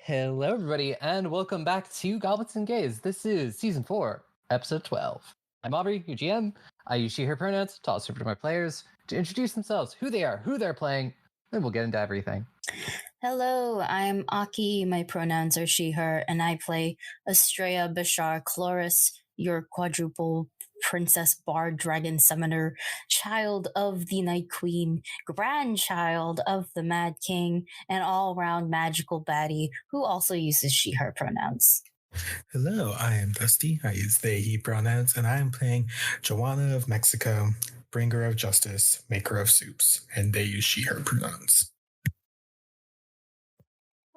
Hello, everybody, and welcome back to Goblets and Gays. This is Season 4, Episode 12. I'm Aubrey, your GM. I use she, her pronouns to toss over to my players to introduce themselves, who they are, who they're playing, then we'll get into everything. Hello, I'm Aki. My pronouns are she, her, and I play Astraea Bashar Chloris, your quadruple princess bard dragon summoner, child of the Night Queen, grandchild of the Mad King, and all round magical baddie who also uses she, her pronouns. Hello, I am Dusty. I use they, he pronouns, and I am playing Joanna of Mexico, bringer of justice, maker of soups, and they use she, her pronouns.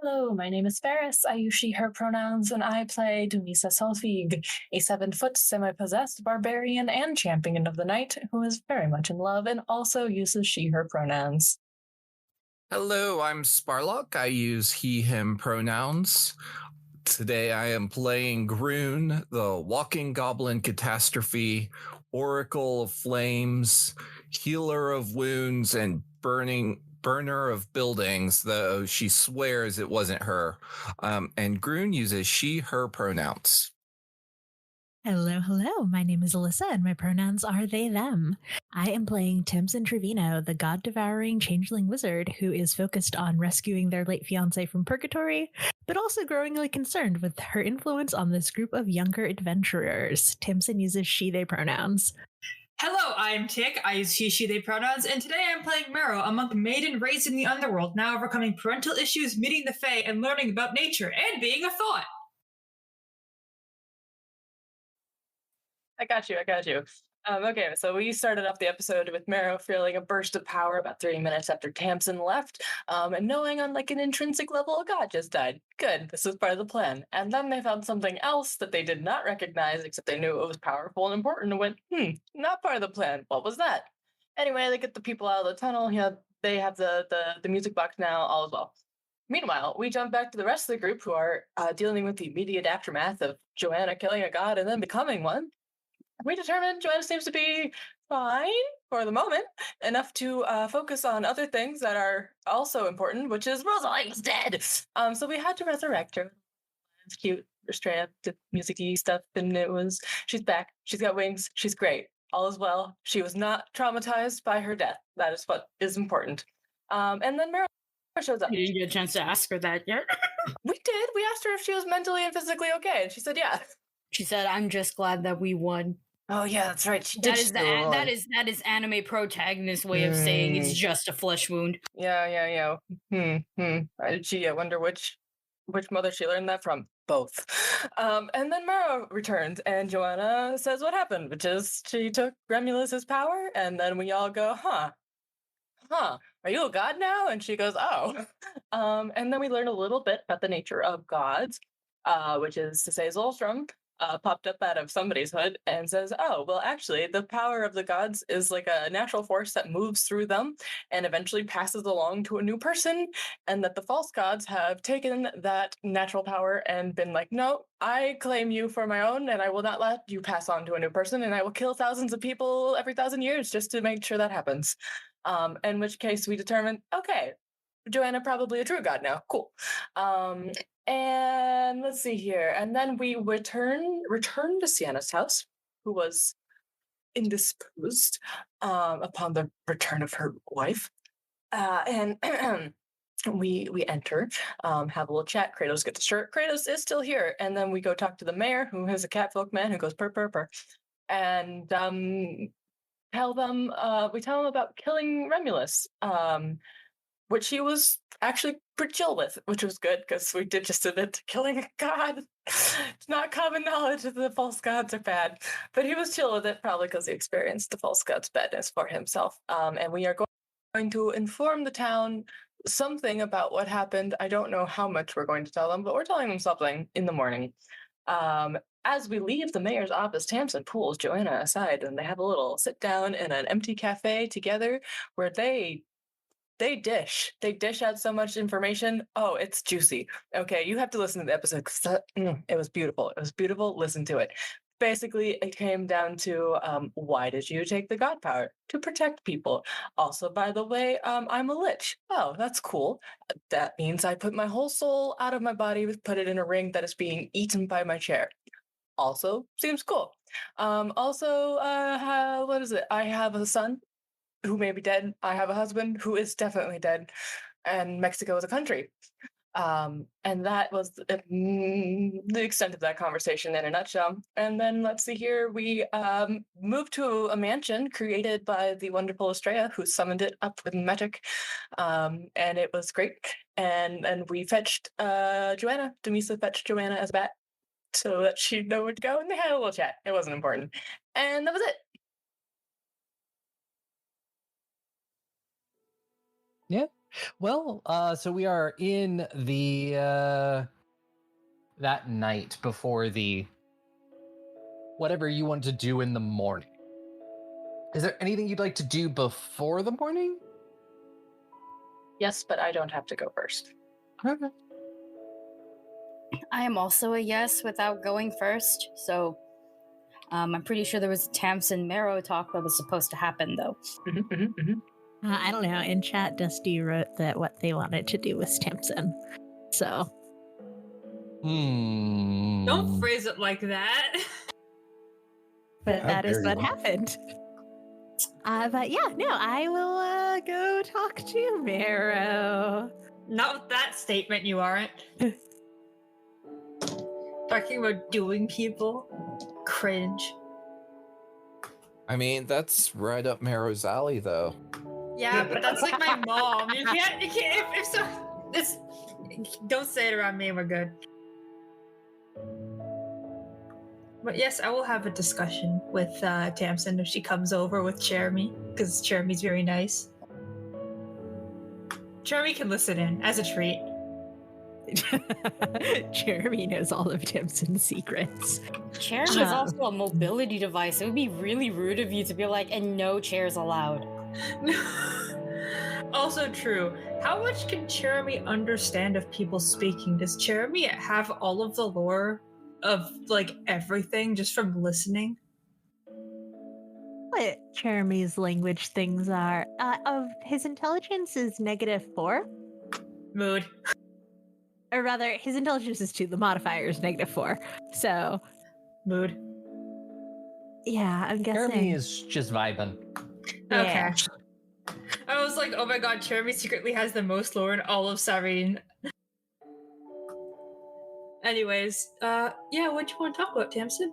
Hello, my name is Ferris. I use she, her pronouns, and I play Dunisa Solfig, a 7-foot semi-possessed barbarian and champion of the night who is very much in love and also uses she, her pronouns. Hello, I'm Sparlock. I use he, him pronouns. Today I am playing Groon, the walking goblin catastrophe, oracle of flames, healer of wounds, and burner of buildings, though she swears it wasn't her. And Groon uses she, her pronouns. Hello. My name is Alyssa, and my pronouns are they, them. I am playing Timson Trevino, the god-devouring changeling wizard who is focused on rescuing their late fiancé from purgatory, but also growingly concerned with her influence on this group of younger adventurers. Timson uses she, they pronouns. Hello, I'm Tick. I use he, she, they pronouns, and today I'm playing Marrow, a monk maiden raised in the underworld, now overcoming parental issues, meeting the Fae, and learning about nature, and being a thought. I got you. Okay, so we started off the episode with Marrow feeling a burst of power about 3 minutes after Tamsin left, and knowing on like an intrinsic level a god just died. Good, this was part of the plan. And then they found something else that they did not recognize, except they knew it was powerful and important, and went, not part of the plan. What was that? Anyway, they get the people out of the tunnel. They have the music box now, all is well. Meanwhile, we jump back to the rest of the group who are dealing with the immediate aftermath of Joanna killing a god and then becoming one. We determined Joanna seems to be fine for the moment, enough to focus on other things that are also important, which is Rosalie's dead. So we had to resurrect her. It's cute. Astraea did music-y stuff, and she's back. She's got wings. She's great. All is well. She was not traumatized by her death. That is what is important. And then Marrow shows up. You didn't get a chance to ask her that yet? We did. We asked her if she was mentally and physically okay, and she said yeah. She said, I'm just glad that we won. Oh yeah, that's right. That is anime protagonist way of saying it's just a flesh wound. Yeah. Gee, I wonder which mother she learned that from. Both. And then Marrow returns, and Joanna says what happened, which is she took Remulus's power, and then we all go, huh, are you a god now? And she goes, oh. And then we learn a little bit about the nature of gods, which is to say Zolstrom popped up out of somebody's hood and says, oh, well, actually, the power of the gods is like a natural force that moves through them and eventually passes along to a new person, and that the false gods have taken that natural power and been like, no, I claim you for my own, and I will not let you pass on to a new person, and I will kill thousands of people every 1,000 years just to make sure that happens. In which case we determined, okay, Joanna probably a true god now. Cool. And let's see here. And then we return to Sienna's house, who was indisposed upon the return of her wife. And we enter, have a little chat. Kratos gets a shirt. Kratos is still here. And then we go talk to the mayor, who is a catfolk man who goes purr, purr, purr. And tell them about killing Remulus, which he was actually pretty chill with, which was good because we did just admit to killing a god. It's not common knowledge that the false gods are bad, but he was chill with it, probably because he experienced the false gods' badness for himself. And we are going to inform the town something about what happened. I don't know how much we're going to tell them, but we're telling them something in the morning. As we leave the mayor's office, Tamsin pulls Joanna aside, and they have a little sit down in an empty cafe together where they dish out so much information. Oh, it's juicy. Okay, you have to listen to the episode because it was beautiful. Listen to it. basically it came down to why did you take the god power? To protect people. Also, by the way, I'm a lich. Oh, that's cool. That means I put my whole soul out of my body, put it in a ring that is being eaten by my chair. Also, seems cool. Also, what is it? I have a son who may be dead. I have a husband who is definitely dead. And Mexico is a country. And that was the extent of that conversation in a nutshell. And then let's see here, we moved to a mansion created by the wonderful Astraea, who summoned it up with magic, and it was great. And we fetched Joanna. Demisa fetched Joanna as a bat so that she'd know where to go, and they had a little chat. It wasn't important, and that was it. Yeah. Well, so we are in the that night before the whatever you want to do in the morning. Is there anything you'd like to do before the morning? Yes, but I don't have to go first. Okay. I am also a yes without going first. So I'm pretty sure there was a Tamsin Marrow talk that was supposed to happen, though. I don't know. In chat, Dusty wrote that what they wanted to do was Tamsin. So. Don't phrase it like that. But How that is dare what you. happened. But yeah, no, I will go talk to Marrow. Not with that statement, you aren't. Talking about doing people. Cringe. I mean, that's right up Marrow's alley, though. Yeah, but that's like my mom. You can't, if so, it's, don't say it around me, we're good. But yes, I will have a discussion with Tamsin if she comes over with Jeremy, because Jeremy's very nice. Jeremy can listen in as a treat. Jeremy knows all of Tamsin's secrets. Chair is also a mobility device. It would be really rude of you to be like, and no chairs allowed. Also true. How much can Jeremy understand of people speaking? Does Jeremy have all of the lore of like everything just from listening? What Jeremy's language things are? Of his intelligence is -4, Mood. or rather, his intelligence is 2. The modifier is -4. So, Mood. yeah, I'm guessing. Jeremy is just vibing. Yeah. Okay. I was like, oh my god, Jeremy secretly has the most lore in all of Sarene. Anyways, yeah, what do you want to talk about, Tamsin?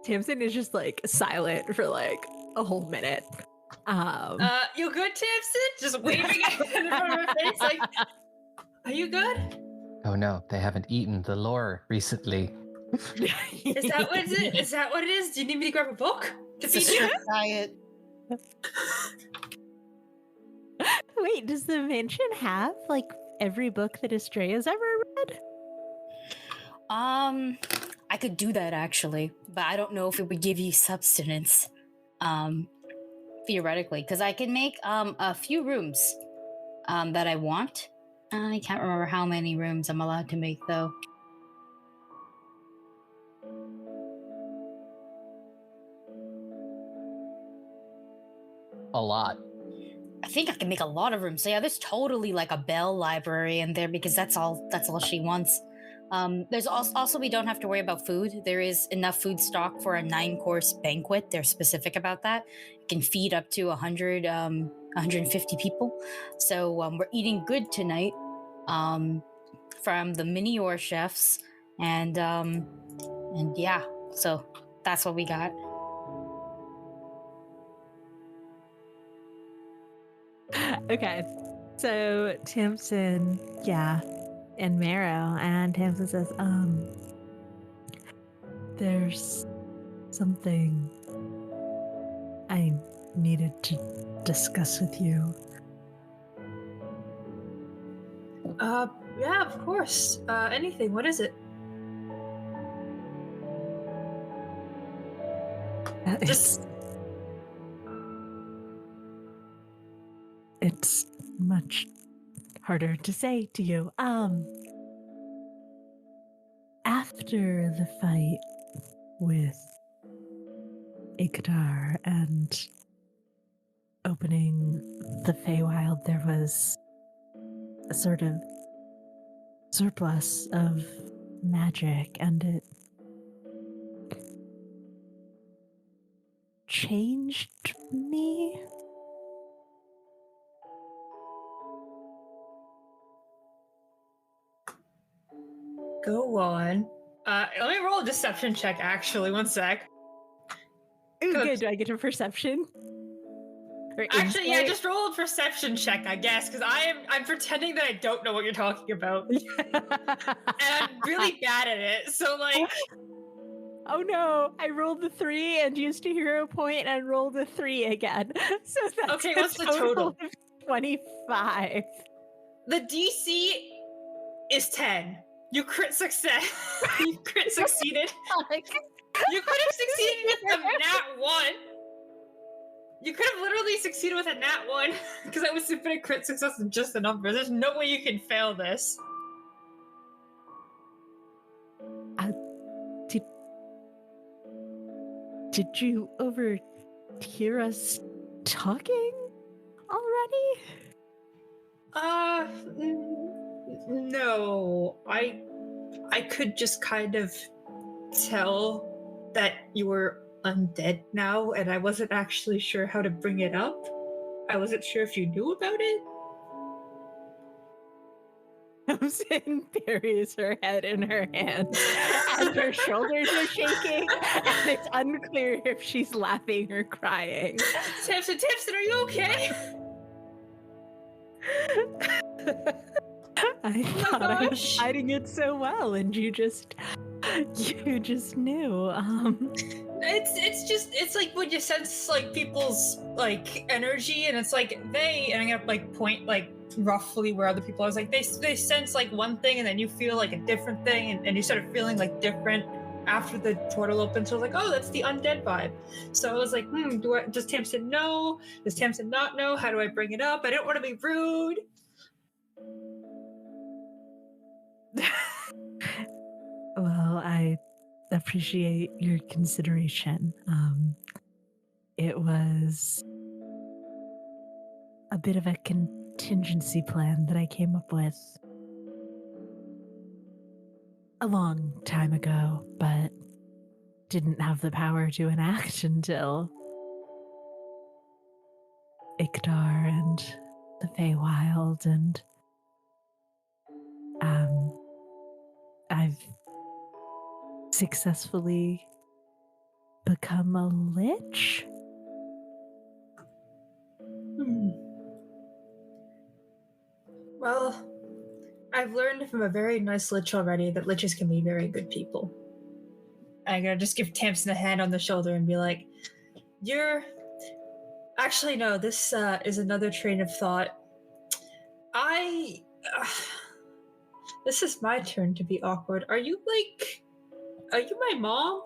Tamsin is just like silent for like a whole minute. You good, Tamsin? Just waving in front of her face, like, are you good? Oh no, they haven't eaten the lore recently. Is that what it is? Is that what it is? Do you need me to grab a book to It's a feed you? strict diet. Wait, does the mansion have like every book that Astraea's ever read? I could do that actually, but I don't know if it would give you substance. Theoretically, because I can make a few rooms that I want. I can't remember how many rooms I'm allowed to make though. A lot. I think I can make a lot of rooms. So yeah, there's totally like a bell library in there because that's all she wants. There's also we don't have to worry about food. There is enough food stock for a 9-course banquet. They're specific about that. It can feed up to 150 people. So we're eating good tonight from the mini-or chefs, and yeah, so that's what we got. Okay, so Tamsin, yeah, and Marrow, and Tamsin says, there's something I needed to discuss with you. Yeah, of course. Anything. What is it? It's much harder to say to you. after the fight with Iktar and opening the Feywild, there was a sort of surplus of magic, and it changed me. Go on. Let me roll a deception check, actually. One sec. Ooh, Good. good. Do I get a perception? Or Actually, yeah, insight? just roll a perception check, I guess, because I'm pretending that I don't know what you're talking about. And I'm really bad at it. So like Oh no, I rolled the 3 and used a hero point and rolled a 3 again. So that's Okay, a what's the total? of 25. the DC is 10. You crit success. You crit succeeded. You could have succeeded with a nat 1. You could have literally succeeded with a nat 1 because I was infinite crit success in just the numbers. There's no way you can fail this. Did you overhear us talking already? No. I could just kind of tell that you were undead now, and I wasn't actually sure how to bring it up. I wasn't sure if you knew about it. Thompson buries her head in her hands, and her shoulders are shaking, and it's unclear if she's laughing or crying. Tamsin, are you okay? I thought I was gosh. hiding it so well, and you just knew. It's like when you sense like people's like energy, and it's like and I'm gonna like point like roughly where other people are. It's like they sense like one thing, and then you feel like a different thing, and you start feeling like different after the portal opens. So I was like, oh, that's the undead vibe. So I was like, does Tamsin know? Does Tamsin not know? How do I bring it up? I didn't want to be rude. Well, I appreciate your consideration. It was a bit of a contingency plan that I came up with a long time ago, but didn't have the power to enact until Iktar and the Feywild, and I've successfully become a lich. Well, I've learned from a very nice lich already that liches can be very good people. I'm gonna just give Tamsin a hand on the shoulder and be like, actually, no, this is another train of thought. This is my turn to be awkward. Are you my mom?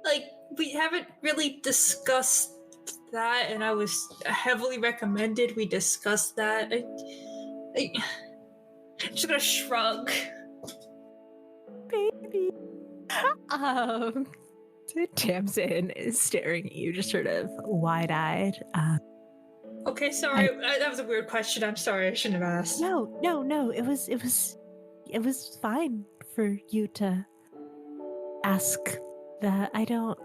Like, we haven't really discussed that, and I was heavily recommended we discuss that. I'm just gonna shrug. Baby. Tamsin is staring at you, just sort of wide-eyed. Okay, sorry. That was a weird question. I'm sorry. I shouldn't have asked. No. It was fine for you to ask that. I don't.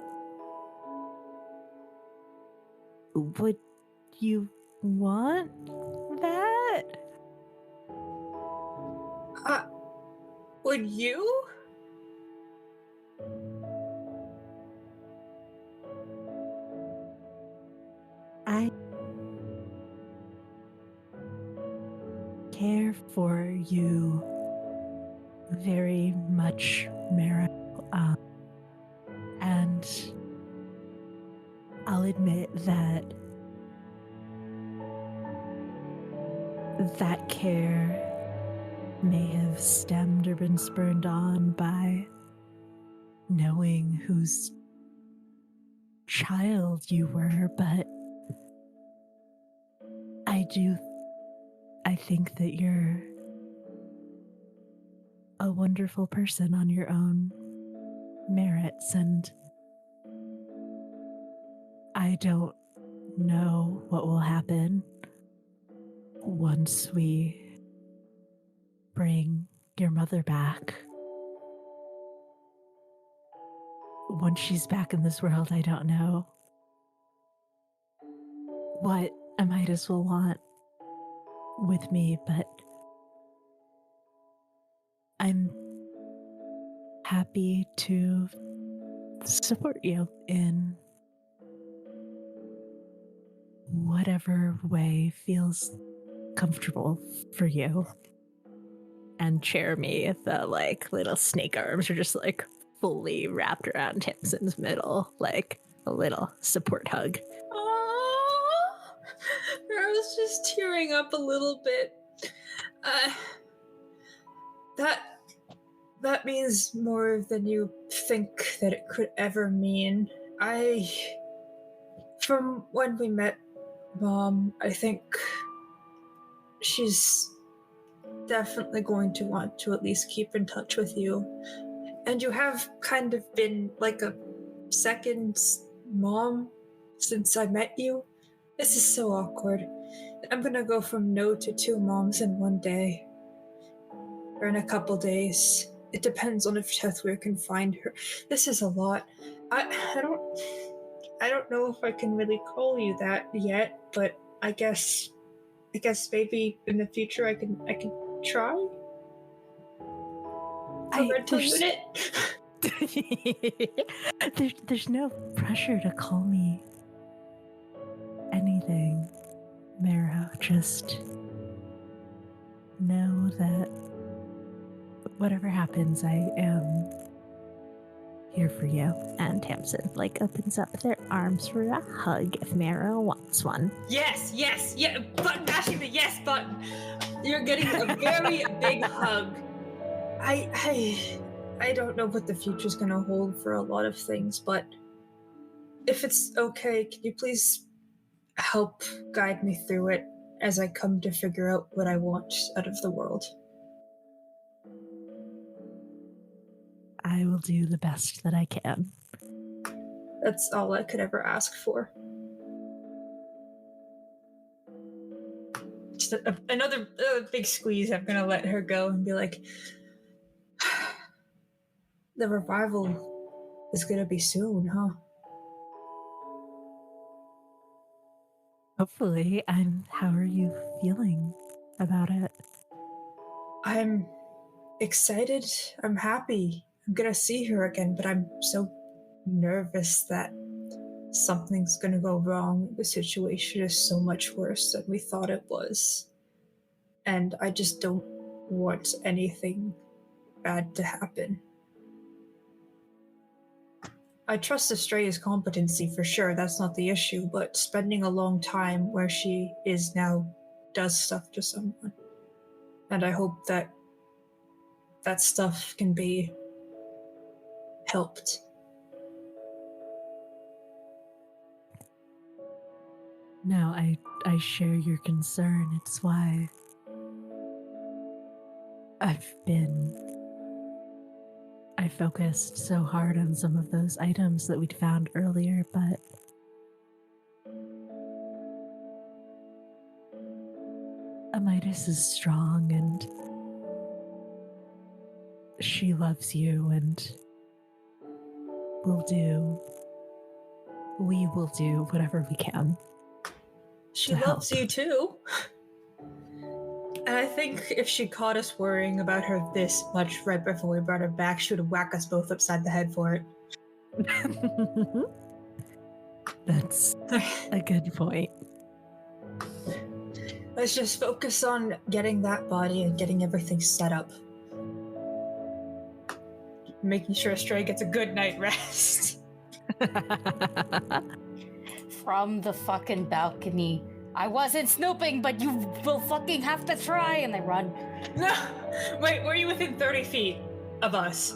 Would you want that? Would you? I care for you very much, Marrow. And I'll admit that that care may have stemmed or been spurned on by knowing whose child you were, but I think that you're a wonderful person on your own merits, and I don't know what will happen once we bring your mother back. Once she's back in this world, I don't know what Amidas will want with me, but I'm happy to support you in whatever way feels comfortable for you. And Jeremy, the little snake arms are just fully wrapped around Tamsin's middle, like a little support hug. Aww. I was just tearing up a little bit. That means more than you think that it could ever mean. From when we met Mom, I think she's definitely going to want to at least keep in touch with you. And you have kind of been like a second mom since I met you. This is so awkward. I'm gonna go from no to 2 moms in one day. Or in a couple days. It depends on if Tethweir can find her. This is a lot. I don't know if I can really call you that yet, but I guess maybe in the future I can try. Parental unit. There's no pressure to call me anything, Marrow. Just know that whatever happens, I am here for you. And Tamsin opens up their arms for a hug if Marrow wants one. Yes, yeah, button mashing the yes button. You're getting a very big hug. I don't know what the future's gonna hold for a lot of things, but if it's okay, can you please help guide me through it as I come to figure out what I want out of the world? I will do the best that I can. That's all I could ever ask for. Just another big squeeze. I'm gonna let her go and be like, the revival is gonna be soon, huh? Hopefully. And how are you feeling about it? I'm excited. I'm happy. I'm gonna see her again, but I'm so nervous that something's gonna go wrong. The situation is so much worse than we thought it was. And I just don't want anything bad to happen. I trust Astraea's competency for sure, that's not the issue, but spending a long time where she is now does stuff to someone. And I hope that stuff can be helped. No, I share your concern. It's why I focused so hard on some of those items that we'd found earlier, but Amidas is strong and she loves you, and we will do whatever we can. She loves you too. And I think if she caught us worrying about her this much right before we brought her back, she would whack us both upside the head for it. That's a good point. Let's just focus on getting that body and getting everything set up. Making sure Astraea gets a good night rest. From the fucking balcony. I wasn't snooping, but you will fucking have to try, and they run. No! Wait, were you within 30 feet of us?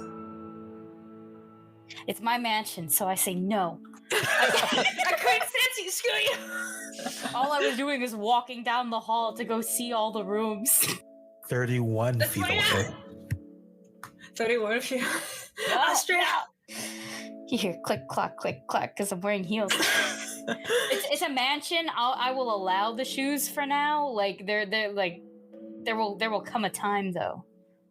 It's my mansion, so I say no. I couldn't sense you, screw you! All I was doing is walking down the hall to go see all the rooms. 31 That's feet my away. 31 if you. Astraea. You hear click clack because I'm wearing heels. It's a mansion. I will allow the shoes for now. Like they're like there will come a time though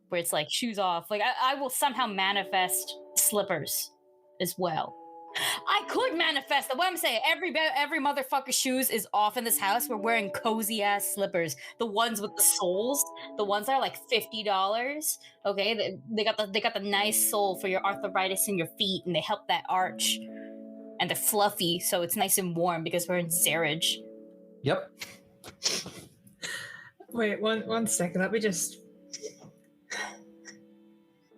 where it's like shoes off. Like I will somehow manifest slippers as well. I could manifest that. What I'm saying, every motherfucker's shoes is off in this house. We're wearing cozy ass slippers, the ones with the soles, the ones that are like $50. Okay, they got the nice sole for your arthritis in your feet, and they help that arch, and they're fluffy, so it's nice and warm because we're in Zarage. Yep. Wait, one second. Let me just.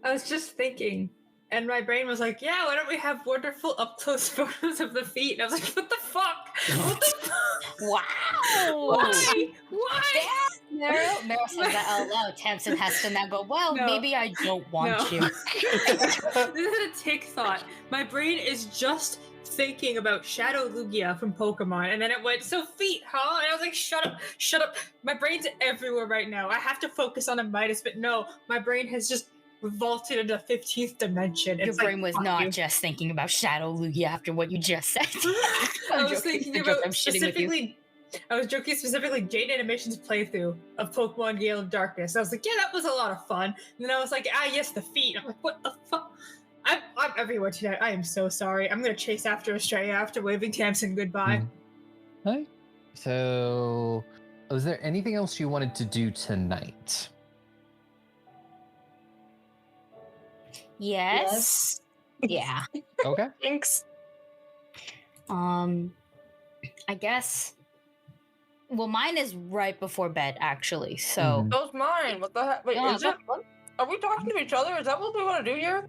I was just thinking, and my brain was like, "Yeah, why don't we have wonderful up close photos of the feet?" And I was like, "What the fuck? What the fuck? Wow! Why? Meryl says that out loud. Tamsin has to now go, well, No. maybe I don't want No. you. This is a tick thought. My brain is just thinking about Shadow Lugia from Pokemon, and then it went, so feet, huh? And I was like, shut up. My brain's everywhere right now. I have to focus on a Midas, but no, my brain has just vaulted into 15th dimension. Your It's brain like, was fuck not you. just thinking about Shadow Lugia after what you just said. I was thinking about specifically. I was joking specifically Jade Animation's playthrough of Pokemon Gale of Darkness. I was like, yeah, that was a lot of fun. And then I was like, yes, the feet. I'm like, what the fuck? I'm everywhere today. I am so sorry. I'm gonna chase after Astraea after waving Tamsin goodbye. Hi. So, was there anything else you wanted to do tonight? Yes. Yeah. Okay. Thanks. I guess. Well, mine is right before bed, actually. So That was mine. What the heck? Wait, No, is it? Are we talking to each other? Is that what we want to do here?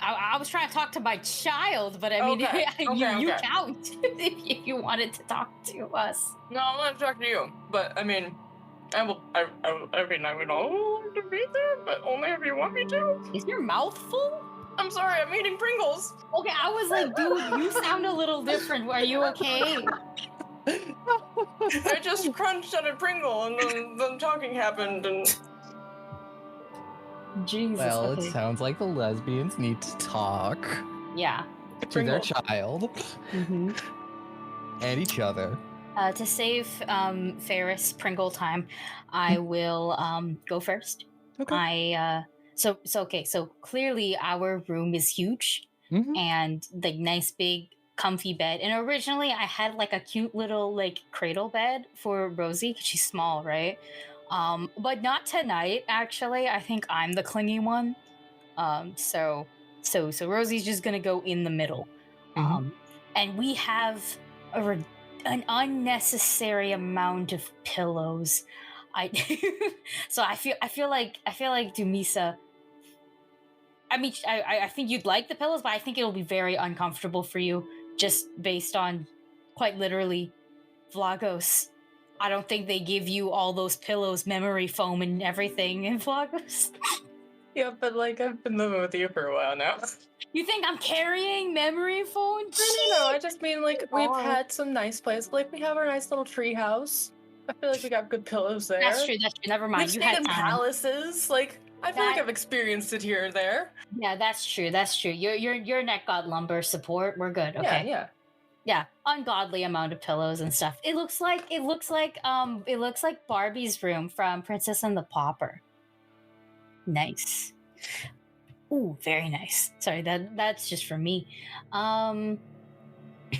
I was trying to talk to my child, but I mean, Okay, you okay. count if you wanted to talk to us. No, I want to talk to you. But I mean, I mean, I would all want to be there, but only if you want me to. Is your mouth full? I'm sorry, I'm eating Pringles. Okay, I was like, dude, you sound a little different. Are you okay? I just crunched on a Pringle, and then talking happened, and Jesus. Well, okay. it sounds like the lesbians need to talk Yeah. to their child Mm-hmm. and each other. To save Ferris Pringle time, I will go first. Okay. So clearly our room is huge and like nice big comfy bed. And originally I had like a cute little like cradle bed for Rosie because she's small, right? But not tonight. Actually, I think I'm the clingy one. So Rosie's just gonna go in the middle. And we have an unnecessary amount of pillows. So I feel like Dumisa. I mean, I think you'd like the pillows, but I think it'll be very uncomfortable for you, just based on, quite literally, Vlagos. I don't think they give you all those pillows, memory foam, and everything in Vlagos. yeah, but like I've been living with you for a while now. You think I'm carrying memory foam? No, I just mean like we've had some nice places. Like we have our nice little tree house. I feel like we got good pillows there. That's true. Never mind. We've You stayed had in time. palaces. Like I feel like I've experienced it here and there. Yeah, that's true. Your neck got lumbar support. We're good. Okay. Yeah. Ungodly amount of pillows and stuff. It looks like Barbie's room from Princess and the Pauper. Nice. Ooh, very nice. Sorry, that's just for me. And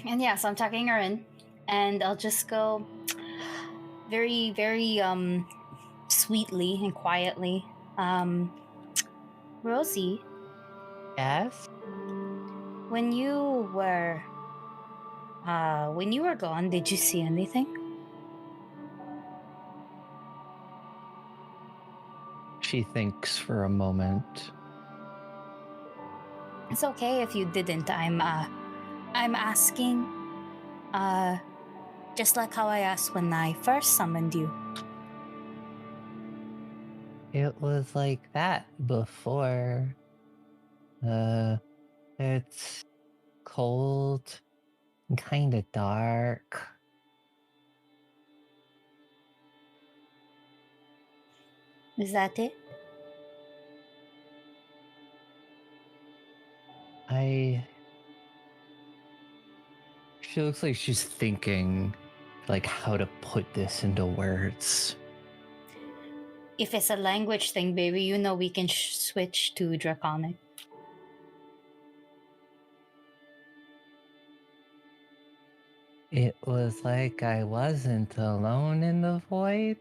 yeah, so I'm tucking her in, and I'll just go very, very sweetly and quietly. Rosie. Yes? When you were gone, did you see anything? She thinks for a moment. It's okay if you didn't. I'm asking, just like how I asked when I first summoned you. It was like that before. It's cold and kind of dark. Is that it? She looks like she's thinking, like, how to put this into words. If it's a language thing, baby, you know we can switch to Draconic. It was like I wasn't alone in the void.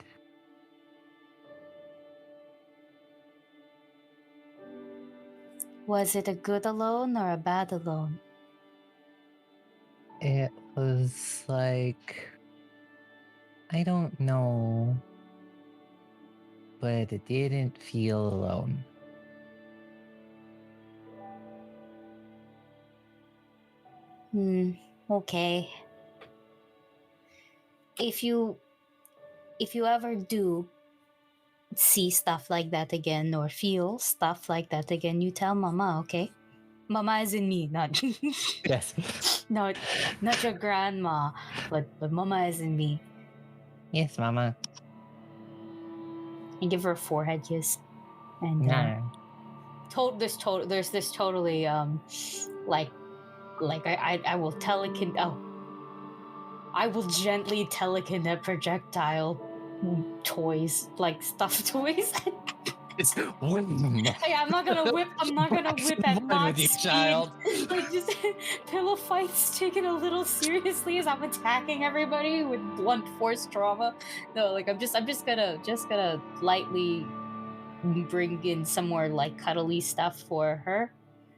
Was it a good alone or a bad alone? It was like, I don't know, but it didn't feel alone. Okay. If you ever do see stuff like that again or feel stuff like that again, you tell Mama, okay? Mama is in me, not Yes. not your grandma, but Mama is in me. Yes, Mama. And give her a forehead kiss. And No. there's this totally like I will I will gently telekinet projectile toys, like stuffed toys. It's Hey, I'm not gonna whip at One max with you, speed. child. Like, just pillow fights taken a little seriously as I'm attacking everybody with blunt force trauma. No, like I'm just gonna lightly bring in some more like cuddly stuff for her,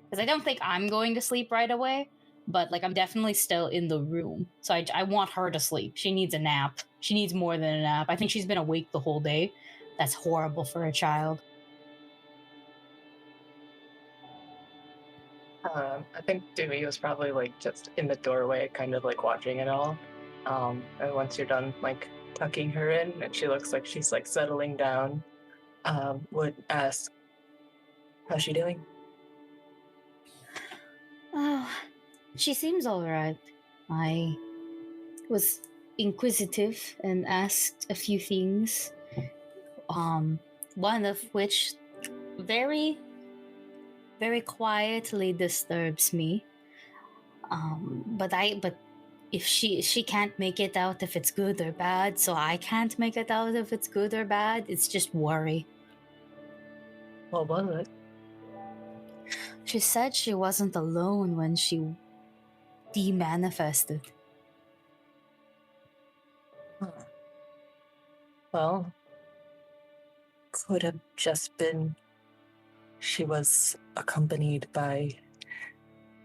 because I don't think I'm going to sleep right away. But like I'm definitely still in the room, so I want her to sleep. She needs a nap. She needs more than a nap. I think she's been awake the whole day. That's horrible for a child. I think Dewey was probably like just in the doorway, kind of like watching it all. And once you're done like tucking her in, and she looks like she's like settling down, would ask, "How's she doing?" Oh, she seems alright. I was inquisitive and asked a few things. One of which very, very quietly disturbs me. But if she can't make it out if it's good or bad, so I can't make it out if it's good or bad. It's just worry. What was it? She said she wasn't alone when she demanifested. Well, could have just been she was accompanied by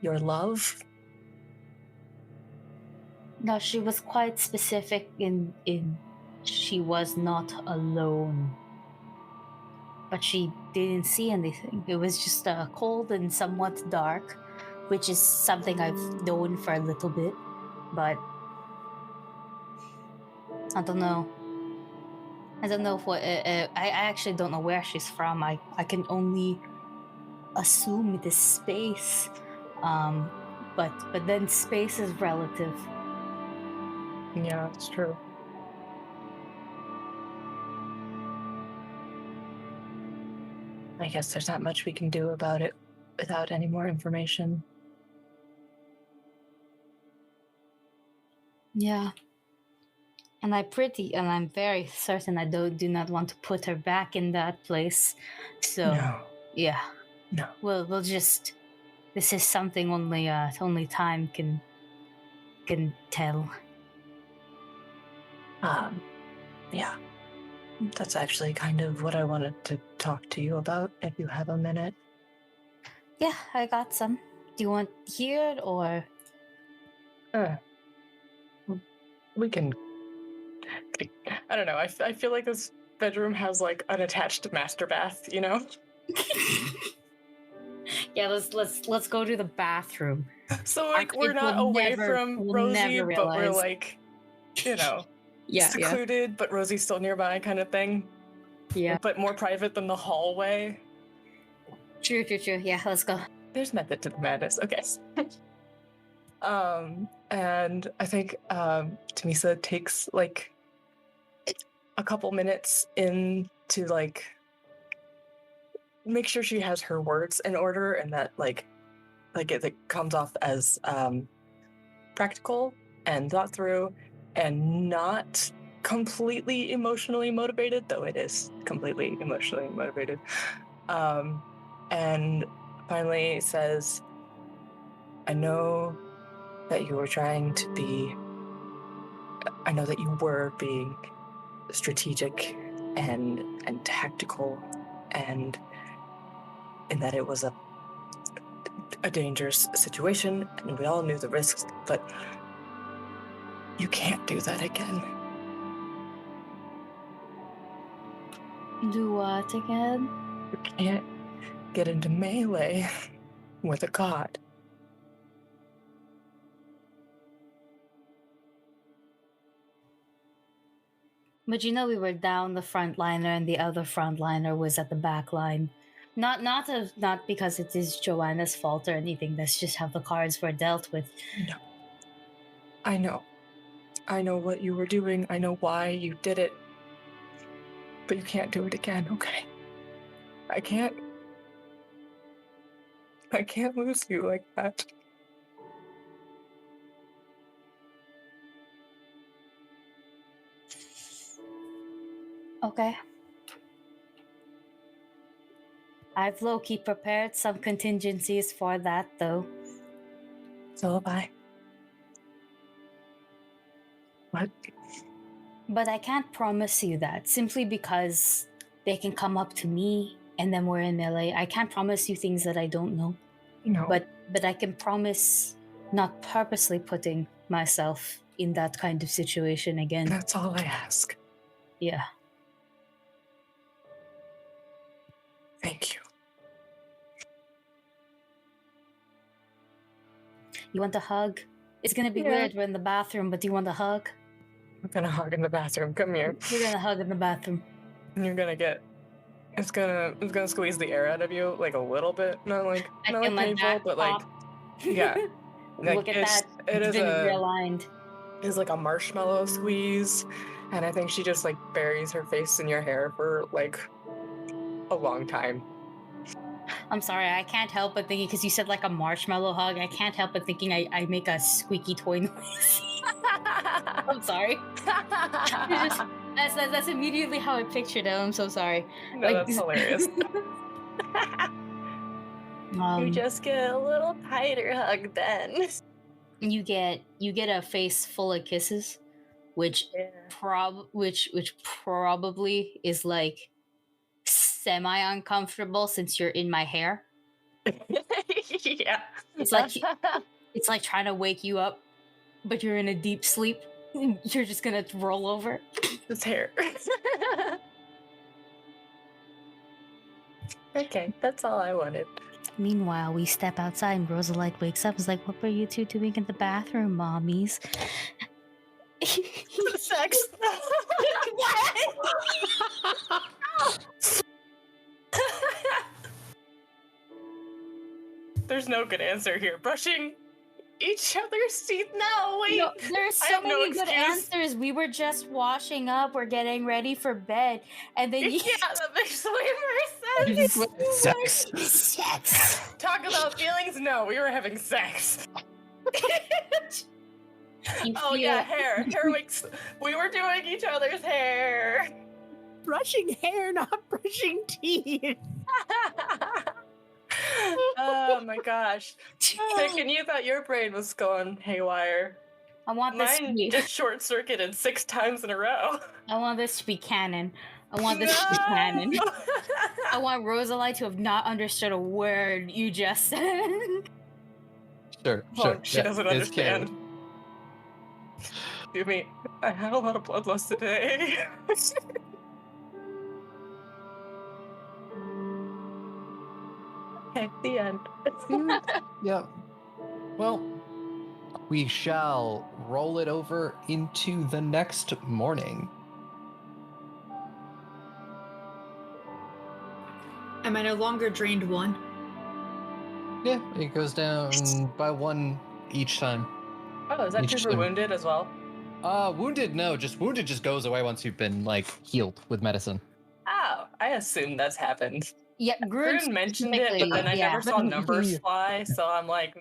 your love. No, she was quite specific in she was not alone. But she didn't see anything. It was just cold and somewhat dark, which is something I've known for a little bit. But I don't know. I don't know if what I actually don't know where she's from. I can only assume it is space. But then space is relative. Yeah, it's true. I guess there's not much we can do about it without any more information. Yeah. And I'm very certain I do not want to put her back in that place. So No. yeah. No. We'll just, this is something only time can tell. Yeah. That's actually kind of what I wanted to talk to you about, if you have a minute. Yeah, I got some. Do you want to hear it or? We can. I don't know. I feel like this bedroom has like an attached master bath, you know? Yeah, let's go to the bathroom. So like Our we're kids not will away never- from will Rosie, never but we're realize. like, you know, Yeah, secluded, but Rosie's still nearby kind of thing. yeah. But more private than the hallway. True. Yeah, let's go. There's method to the madness. Okay. And I think Tamisa takes like a couple minutes in to like make sure she has her words in order and that like like it comes off as practical and thought through and not completely emotionally motivated, though it is completely emotionally motivated. And finally says, I know that you were being strategic and tactical, and in that it was a dangerous situation and we all knew the risks, but you can't do that again. Do what again? You can't get into melee with a god. But we were down the frontliner and the other frontliner was at the back line. Not because it is Joanna's fault or anything. That's just how the cards were dealt with. I know what you were doing. I know why you did it. But you can't do it again, okay? I can't lose you like that. Okay. I've low-key prepared some contingencies for that, though. So have I. What? But I can't promise you that, simply because they can come up to me and then we're in melee. I can't promise you things that I don't know. No. But I can promise not purposely putting myself in that kind of situation again. That's all I ask. Yeah. Thank you. You want a hug? It's gonna be weird. We're in the bathroom, but do you want a hug? We're gonna hug in the bathroom. Come here. We're gonna hug in the bathroom. And you're gonna get. It's gonna squeeze the air out of you like a little bit, not like painful, but like yeah. Like, look at that. It's been realigned. It's like a marshmallow squeeze, and I think she just like buries her face in your hair for like a long time. I'm sorry, I can't help but thinking, because you said like a marshmallow hug, I can't help but thinking I make a squeaky toy noise. I'm sorry. That's immediately how I pictured it. I'm so sorry. No, that's hilarious. You just get a little tighter hug then. You get a face full of kisses, which probably is like semi uncomfortable since you're in my hair. Yeah. It's like trying to wake you up, but you're in a deep sleep. You're just gonna roll over. This hair. Okay, that's all I wanted. Meanwhile, we step outside and Rosalite wakes up. Is like, what were you two doing in the bathroom, mommies? Sex. There's no good answer here. Brushing each other's teeth. No, wait. No, there's so many good answers. We were just washing up. We're getting ready for bed, and then yeah, that makes way more sense. Sex. Talk about feelings. No, we were having sex. Yeah, hair. Hair wakes. We were doing each other's hair. Brushing hair, not brushing teeth. Oh my gosh. Thinking you thought your brain was going haywire. I want this Mine to be just short circuited 6 times in a row. I want this to be canon. I want this to be canon. I want Rosalite to have not understood a word you just said. Sure. She doesn't understand. Excuse me. I had a lot of bloodlust today. Okay, the end. Yeah. Well, we shall roll it over into the next morning. Am I no longer drained 1? Yeah, it goes down by 1 each time. Oh, is that Each true for time. wounded as well? Wounded, no. Just wounded just goes away once you've been, like, healed with medicine. Oh, I assume that's happened. Yeah, Grun Grun mentioned it, but then I never saw numbers fly, so I'm like,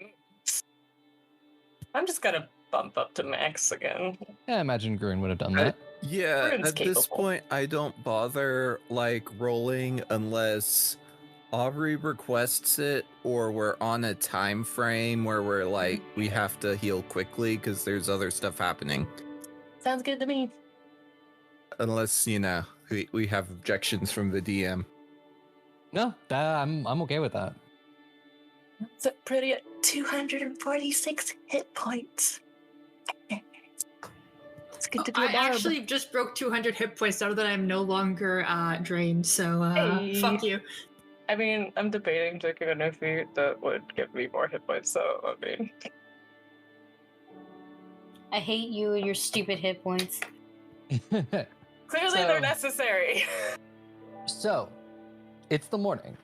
I'm just gonna bump up to max again. Yeah, I imagine Grun would have done that. Yeah, Grun's at this capable. point, I don't bother like rolling unless Aubrey requests it or we're on a time frame where we're like we have to heal quickly because there's other stuff happening. Sounds good to me. Unless we have objections from the DM. No, I'm okay with that. It's pretty at 246 hit points. It's good to be a I barb. actually just broke 200 hit points now that I'm no longer drained, so Hey. fuck you. I mean, I'm debating taking a new feat that would give me more hit points, so I mean. I hate you and your stupid hit points. Clearly they're necessary. So, it's the morning.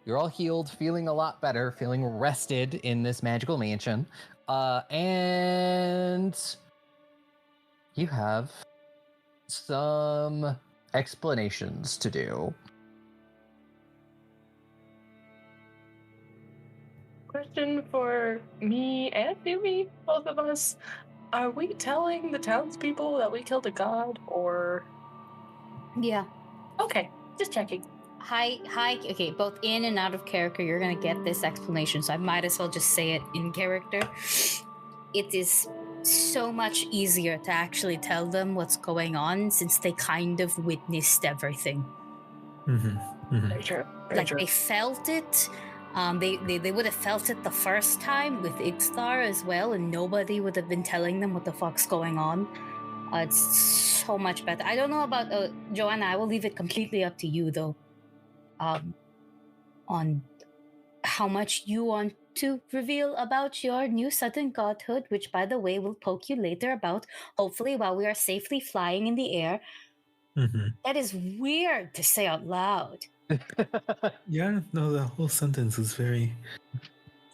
You're all healed, feeling a lot better, feeling rested in this magical mansion. And you have some explanations to do. Question for me and Numi, both of us. Are we telling the townspeople that we killed a god, or... Yeah. Okay, just checking. Hi. Okay, both in and out of character, you're gonna get this explanation, so I might as well just say it in character. It is so much easier to actually tell them what's going on since they kind of witnessed everything. Very true. Very Like true. they felt it. They would have felt it the first time with Ixtar as well, and nobody would have been telling them what the fuck's going on. It's so much better. I don't know about Joanna. I will leave it completely up to you, though. On how much you want to reveal about your new sudden godhood, which, by the way, we'll poke you later about. Hopefully, while we are safely flying in the air. That is weird to say out loud. Yeah, no, the whole sentence was very...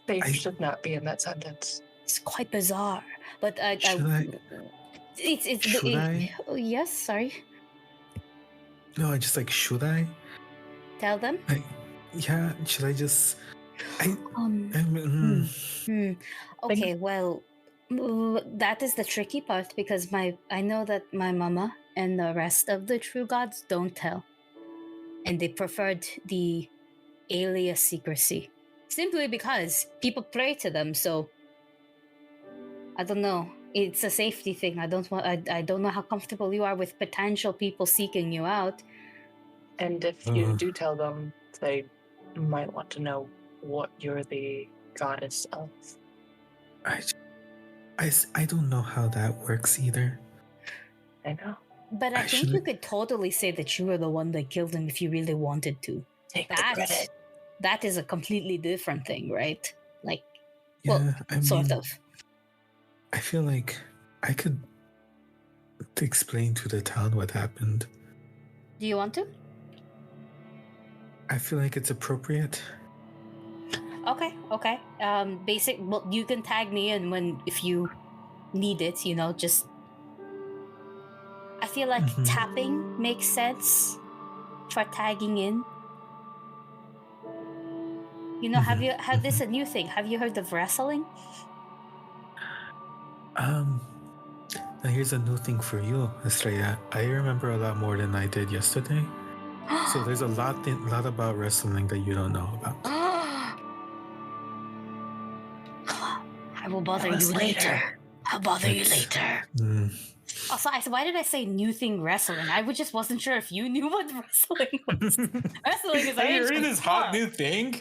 Safe should not be in that sentence. It's quite bizarre, but Should I? Oh, yes, sorry. No, I just like, should I? Tell them? Yeah, should I just... Okay, well, that is the tricky part because I know that my mama and the rest of the true gods don't tell. And they preferred the alias secrecy. Simply because people pray to them, so... I don't know. It's a safety thing. I don't know how comfortable you are with potential people seeking you out. And if you do tell them, they might want to know what you're the goddess of. I don't know how that works either. I know. But I think you could totally say that you were the one that killed him if you really wanted to. Take the credit. That is a completely different thing, right? Like, Yeah, well, I mean, sort of. I feel like I could explain to the town what happened. Do you want to? I feel like it's appropriate. Okay. Well, you can tag me in if you need it, just... I feel like tapping makes sense for tagging in. This a new thing? Have you heard of wrestling? Now here's a new thing for you, Astraea. I remember a lot more than I did yesterday. So there's a lot about wrestling that you don't know about. I will bother you later. I'll bother you later. Also, why did I say new thing wrestling? I just wasn't sure if you knew what wrestling was. Wrestling is ancient this hot new thing?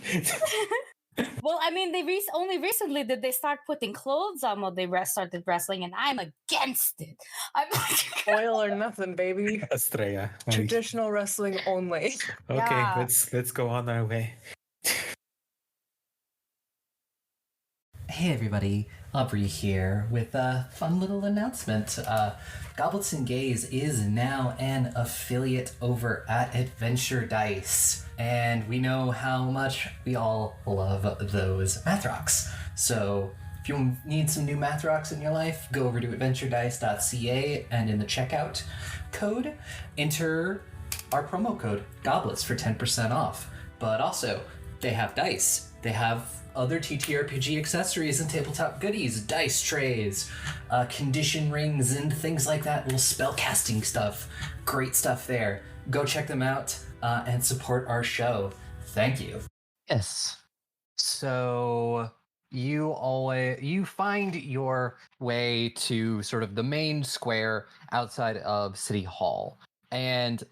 Well, I mean, only recently did they start putting clothes on when they started wrestling, and I'm against it. Oil or nothing, baby. Astraea. Traditional wrestling only. Okay, Yeah. let's go on our way. Hey everybody, Aubrey here with a fun little announcement. Goblets and Gaze is now an affiliate over at Adventure Dice, and we know how much we all love those math rocks. So if you need some new math rocks in your life, go over to adventuredice.ca and in the checkout code, enter our promo code, Goblets, for 10% off. but also they have dice. They have other TTRPG accessories and tabletop goodies, dice trays, condition rings, and things like that, little spell casting stuff. Great stuff there. Go check them out and support our show. Thank you. Yes. So you find your way to sort of the main square outside of City Hall. And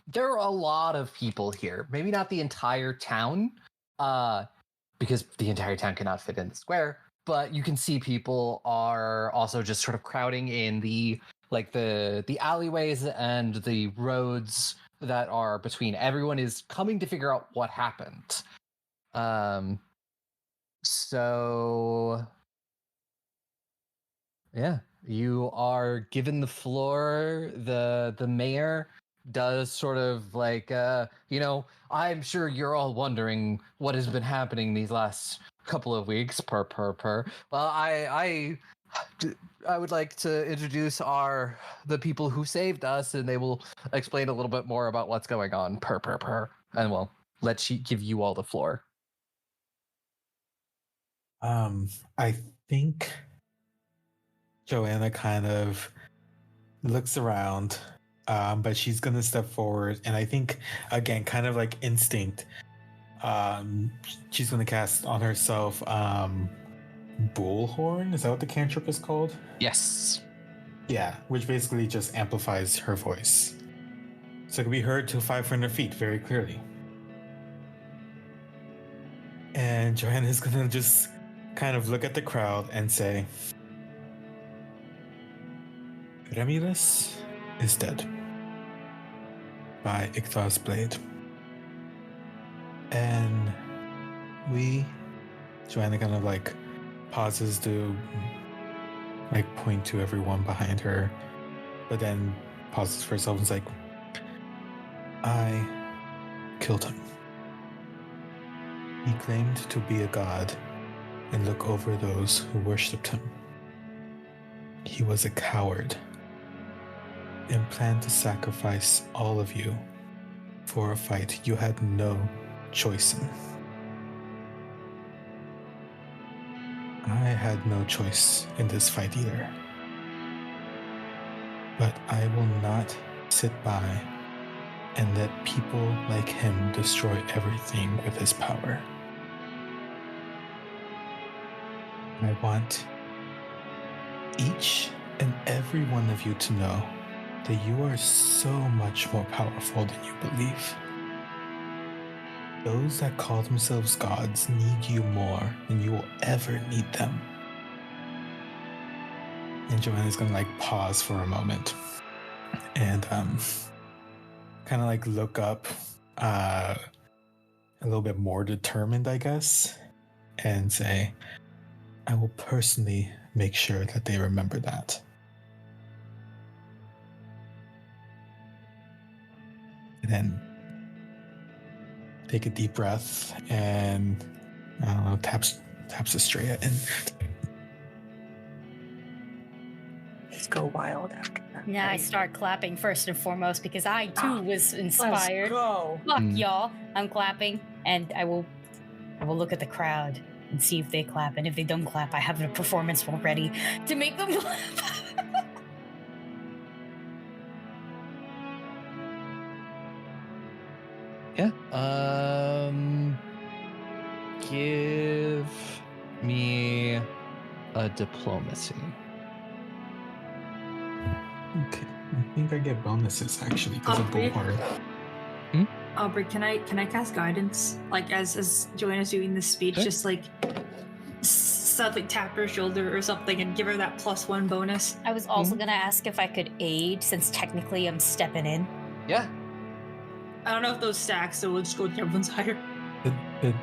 there are a lot of people here. Maybe not the entire town, because the entire town cannot fit in the square, but you can see people are also just sort of crowding in the alleyways and the roads that are between. Everyone is coming to figure out what happened. So yeah, you are given the floor. The mayor does sort of like, I'm sure you're all wondering what has been happening these last couple of weeks. Well, I would like to introduce the people who saved us, and they will explain a little bit more about what's going on. And we'll give you all the floor. I think Joanna kind of looks around, but she's gonna step forward, and I think again, kind of like instinct, she's gonna cast on herself Bullhorn. Is that what the cantrip is called? Yes. Yeah, which basically just amplifies her voice, so it can be heard to 500 feet very clearly. And Joanna is gonna just kind of look at the crowd and say, Remulus is dead by Ichthar's blade. And Joanna kind of like pauses to like point to everyone behind her, but then pauses for herself and is like, I killed him. He claimed to be a god and look over those who worshipped him. He was a coward and planned to sacrifice all of you for a fight you had no choice in. I had no choice in this fight either. But I will not sit by and let people like him destroy everything with his power. I want each and every one of you to know that you are so much more powerful than you believe. Those that call themselves gods need you more than you will ever need them. And Joanna's gonna like pause for a moment and kind of like look up a little bit more determined, I guess, and say, I will personally make sure that they remember that. And then take a deep breath and, I don't know, taps Astraea in. Let's go wild after that. Now I start clapping first and foremost because I too was inspired. Let's go. Fuck y'all. I'm clapping, and I will look at the crowd and see if they clap. And if they don't clap, I have a performance all ready to make them clap. Yeah. Give me a diplomacy. Okay, I think I get bonuses actually because of Okay. Bullhorn. Aubrey, can I cast guidance? Like as Joanna's doing this speech, Sure. just like like tap her shoulder or something and give her that +1 bonus. I was also going to ask if I could aid, since technically I'm stepping in. Yeah. I don't know if those stack, so we'll just go with everyone's higher. Did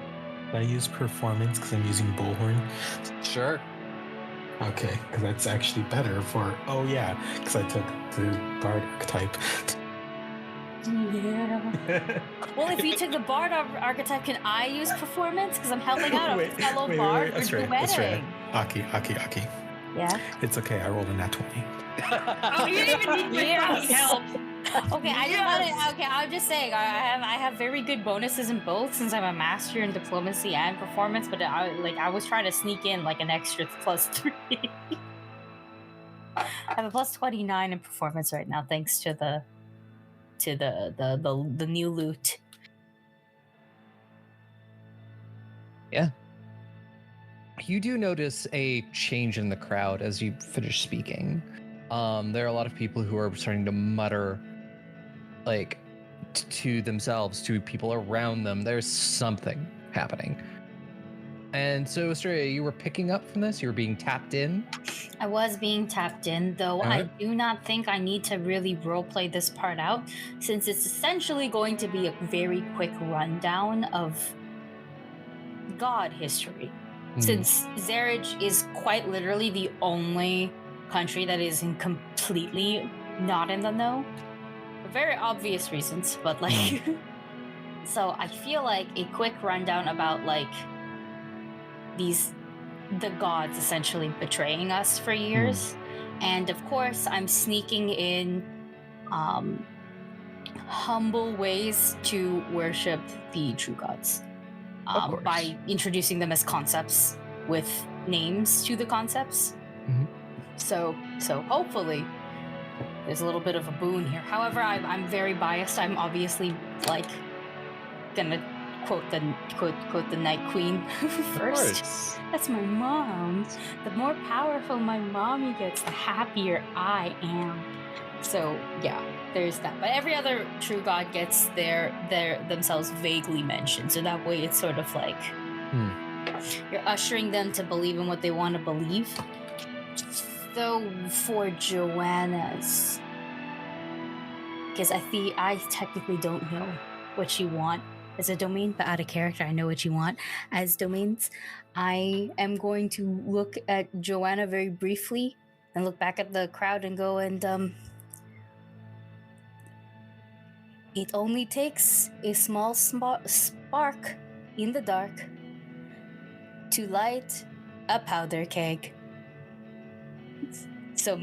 I use performance because I'm using Bullhorn? Sure. Okay, because that's actually better for, oh yeah, because I took the Bard archetype. Yeah. Well, if you took the Bard archetype, can I use performance? Because I'm helping out a fellow Bard. That's right, that's right. Aki. Yeah? It's okay, I rolled a nat 20. Oh, you didn't even need my fucking help. Okay, I just want to. Okay, I'm just saying. I have very good bonuses in both since I'm a master in diplomacy and performance. But I was trying to sneak in like an extra +3. I have a +29 in performance right now, thanks to the new loot. Yeah. You do notice a change in the crowd as you finish speaking. There are a lot of people who are starting to mutter, like, to themselves, to people around them. There's something happening. And so, Astraea, you were picking up from this? You were being tapped in? I was being tapped in, though I do not think I need to really roleplay this part out, since it's essentially going to be a very quick rundown of God history. Since Zarage is quite literally the only country that is completely not in the know, for very obvious reasons, but like... So I feel like a quick rundown about like the gods essentially betraying us for years. And of course I'm sneaking in humble ways to worship the true gods by introducing them as concepts with names to the concepts. So hopefully there's a little bit of a boon here. However, I'm very biased. I'm obviously like gonna quote the Night Queen first. That's my mom. The more powerful my mommy gets, the happier I am. So yeah, there's that. But every other true god gets their themselves vaguely mentioned. So that way it's sort of like you're ushering them to believe in what they want to believe. So for Joanna's, because I technically don't know what you want as a domain, but out of character, I know what you want as domains. I am going to look at Joanna very briefly and look back at the crowd and go, and it only takes a small spark in the dark to light a powder keg. So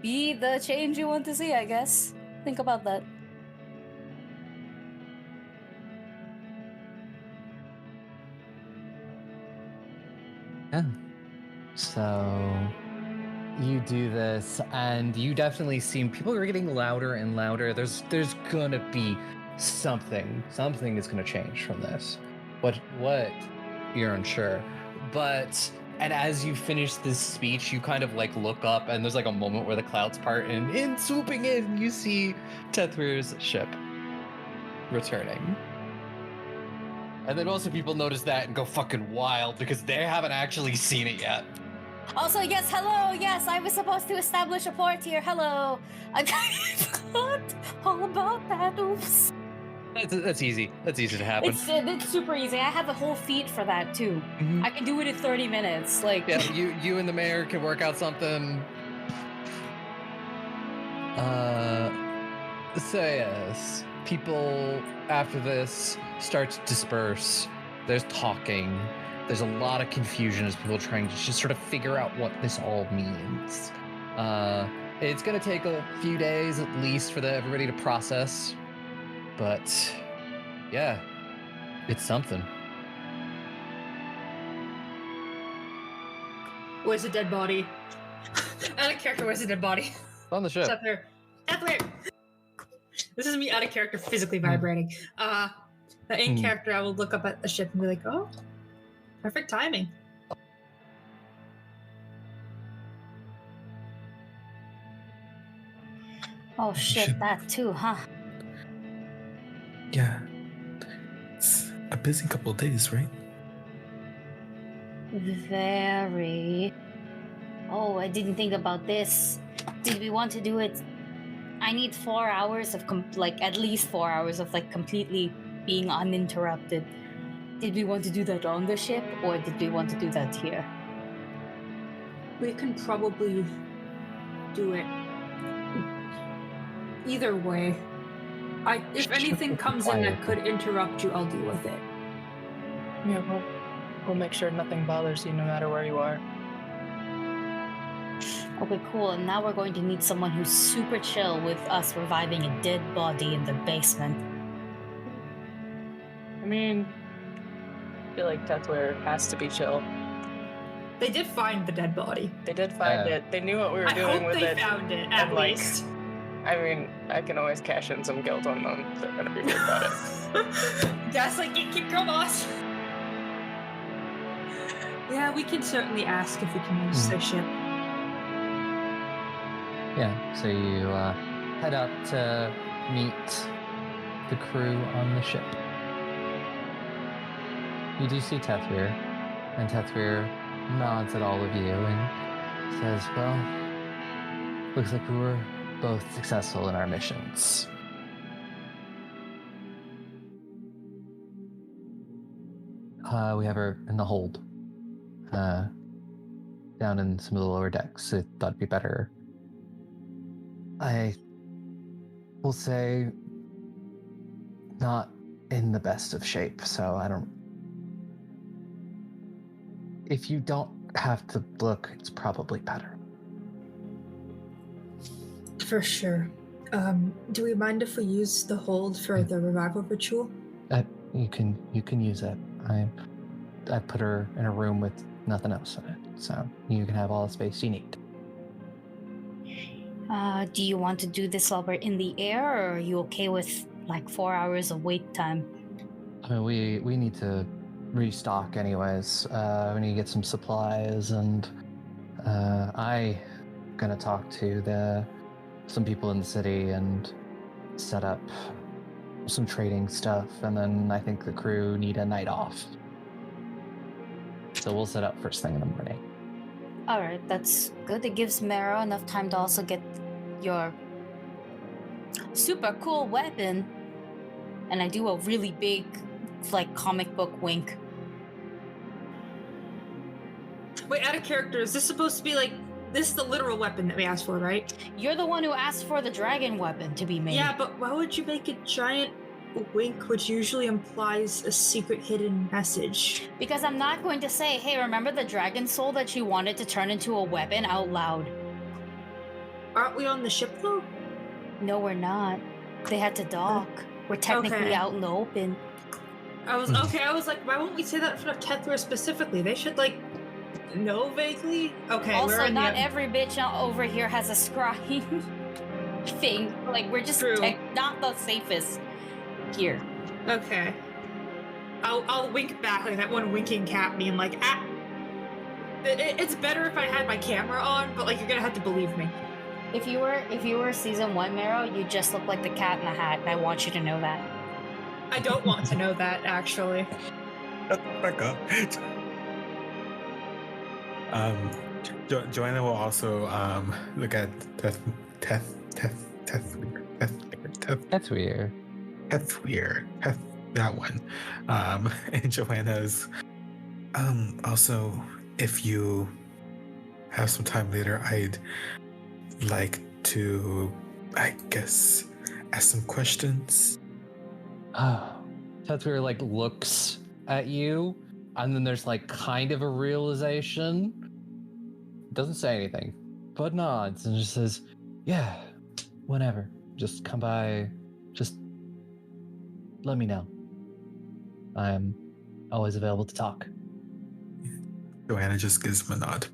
be the change you want to see, I guess. Think about that. Yeah. So you do this, and you definitely seem people are getting louder and louder. There's gonna be something. Something is gonna change from this. What you're unsure. But and as you finish this speech, you kind of like look up, and there's like a moment where the clouds part, and in swooping in, you see Tethru's ship returning. And then also people notice that and go fucking wild because they haven't actually seen it yet. Also, yes, hello, yes, I was supposed to establish a port here, hello. I forgot all about that, oops. That's easy. That's easy to happen. It's super easy. I have the whole feat for that, too. I can do it in 30 minutes, like... Yeah, you and the mayor can work out something. So yes, people after this start to disperse. There's talking. There's a lot of confusion as people are trying to just sort of figure out what this all means. It's gonna take a few days at least for everybody to process, but yeah, it's something. Where's the dead body? Out of character, where's the dead body? It's on the ship. It's up there. Up there. This is me out of character, physically vibrating. In character, I will look up at the ship and be like, oh, perfect timing. Oh shit, that too, huh? Yeah. It's a busy couple of days, right? Very. Oh, I didn't think about this. Did we want to do it? I need 4 hours of at least 4 hours of completely being uninterrupted. Did we want to do that on the ship, or did we want to do that here? We can probably do it either way. If anything comes in that could interrupt you, I'll deal with it. Yeah, we'll make sure nothing bothers you no matter where you are. Okay, cool. And now we're going to need someone who's super chill with us reviving a dead body in the basement. I mean, I feel like Tethware has to be chill. They did find the dead body. They did find it. They knew what we were I doing hope with they it. found it, at and, like, least. I mean, I can always cash in some guilt on them. They're gonna be weird about it. Gaslight Gatekeeper boss. Yeah, we can certainly ask if we can use their ship. Yeah, so you head out to meet the crew on the ship. You do see Tethweer, and Tethweer nods at all of you and says, well, looks like we were both successful in our missions. We have her in the hold, down in some of the lower decks. I thought it'd be better. I will say not in the best of shape, so I don't... If you don't have to look, it's probably better. For sure. Do we mind if we use the hold for the revival ritual? You can use it. I put her in a room with nothing else in it, so you can have all the space you need. Do you want to do this while we're in the air, or are you okay with like 4 hours of wait time? I mean, we need to restock anyways. We need to get some supplies, and I gonna talk to some people in the city and set up some trading stuff, and then I think the crew need a night off. So we'll set up first thing in the morning. All right, that's good. It gives Marrow enough time to also get your super cool weapon. And I do a really big, like, comic book wink. Wait, out of character, is this supposed to be like, this is the literal weapon that we asked for, right? You're the one who asked for the dragon weapon to be made. Yeah, but why would you make a giant wink, which usually implies a secret hidden message? Because I'm not going to say, hey, remember the dragon soul that you wanted to turn into a weapon out loud? Aren't we on the ship, though? No, we're not. They had to dock. We're technically Okay. out in the open. I was like, why won't we say that in front of Tethware specifically? They should, like, know vaguely? Okay, Also, we're in not the... every bitch over here has a scrying thing. Like, we're just True. not the safest here. Okay. I'll wink back, like that one winking cat being like, ah! It's better if I had my camera on, but, like, you're gonna have to believe me. If you were season 1 Marrow, you just look like the cat in the hat, and I want you to know that. I don't want to know that, actually. Shut the fuck up. Joanna will also look at Tethweer. That one. And Joanna's also, if you have some time later, I'd like to, I guess, ask some questions. Tethweer like looks at you, and then there's like kind of a realization. Doesn't say anything, but nods and just says, yeah, whenever. Just come by, just let me know. I'm always available to talk. Joanna just gives him a nod.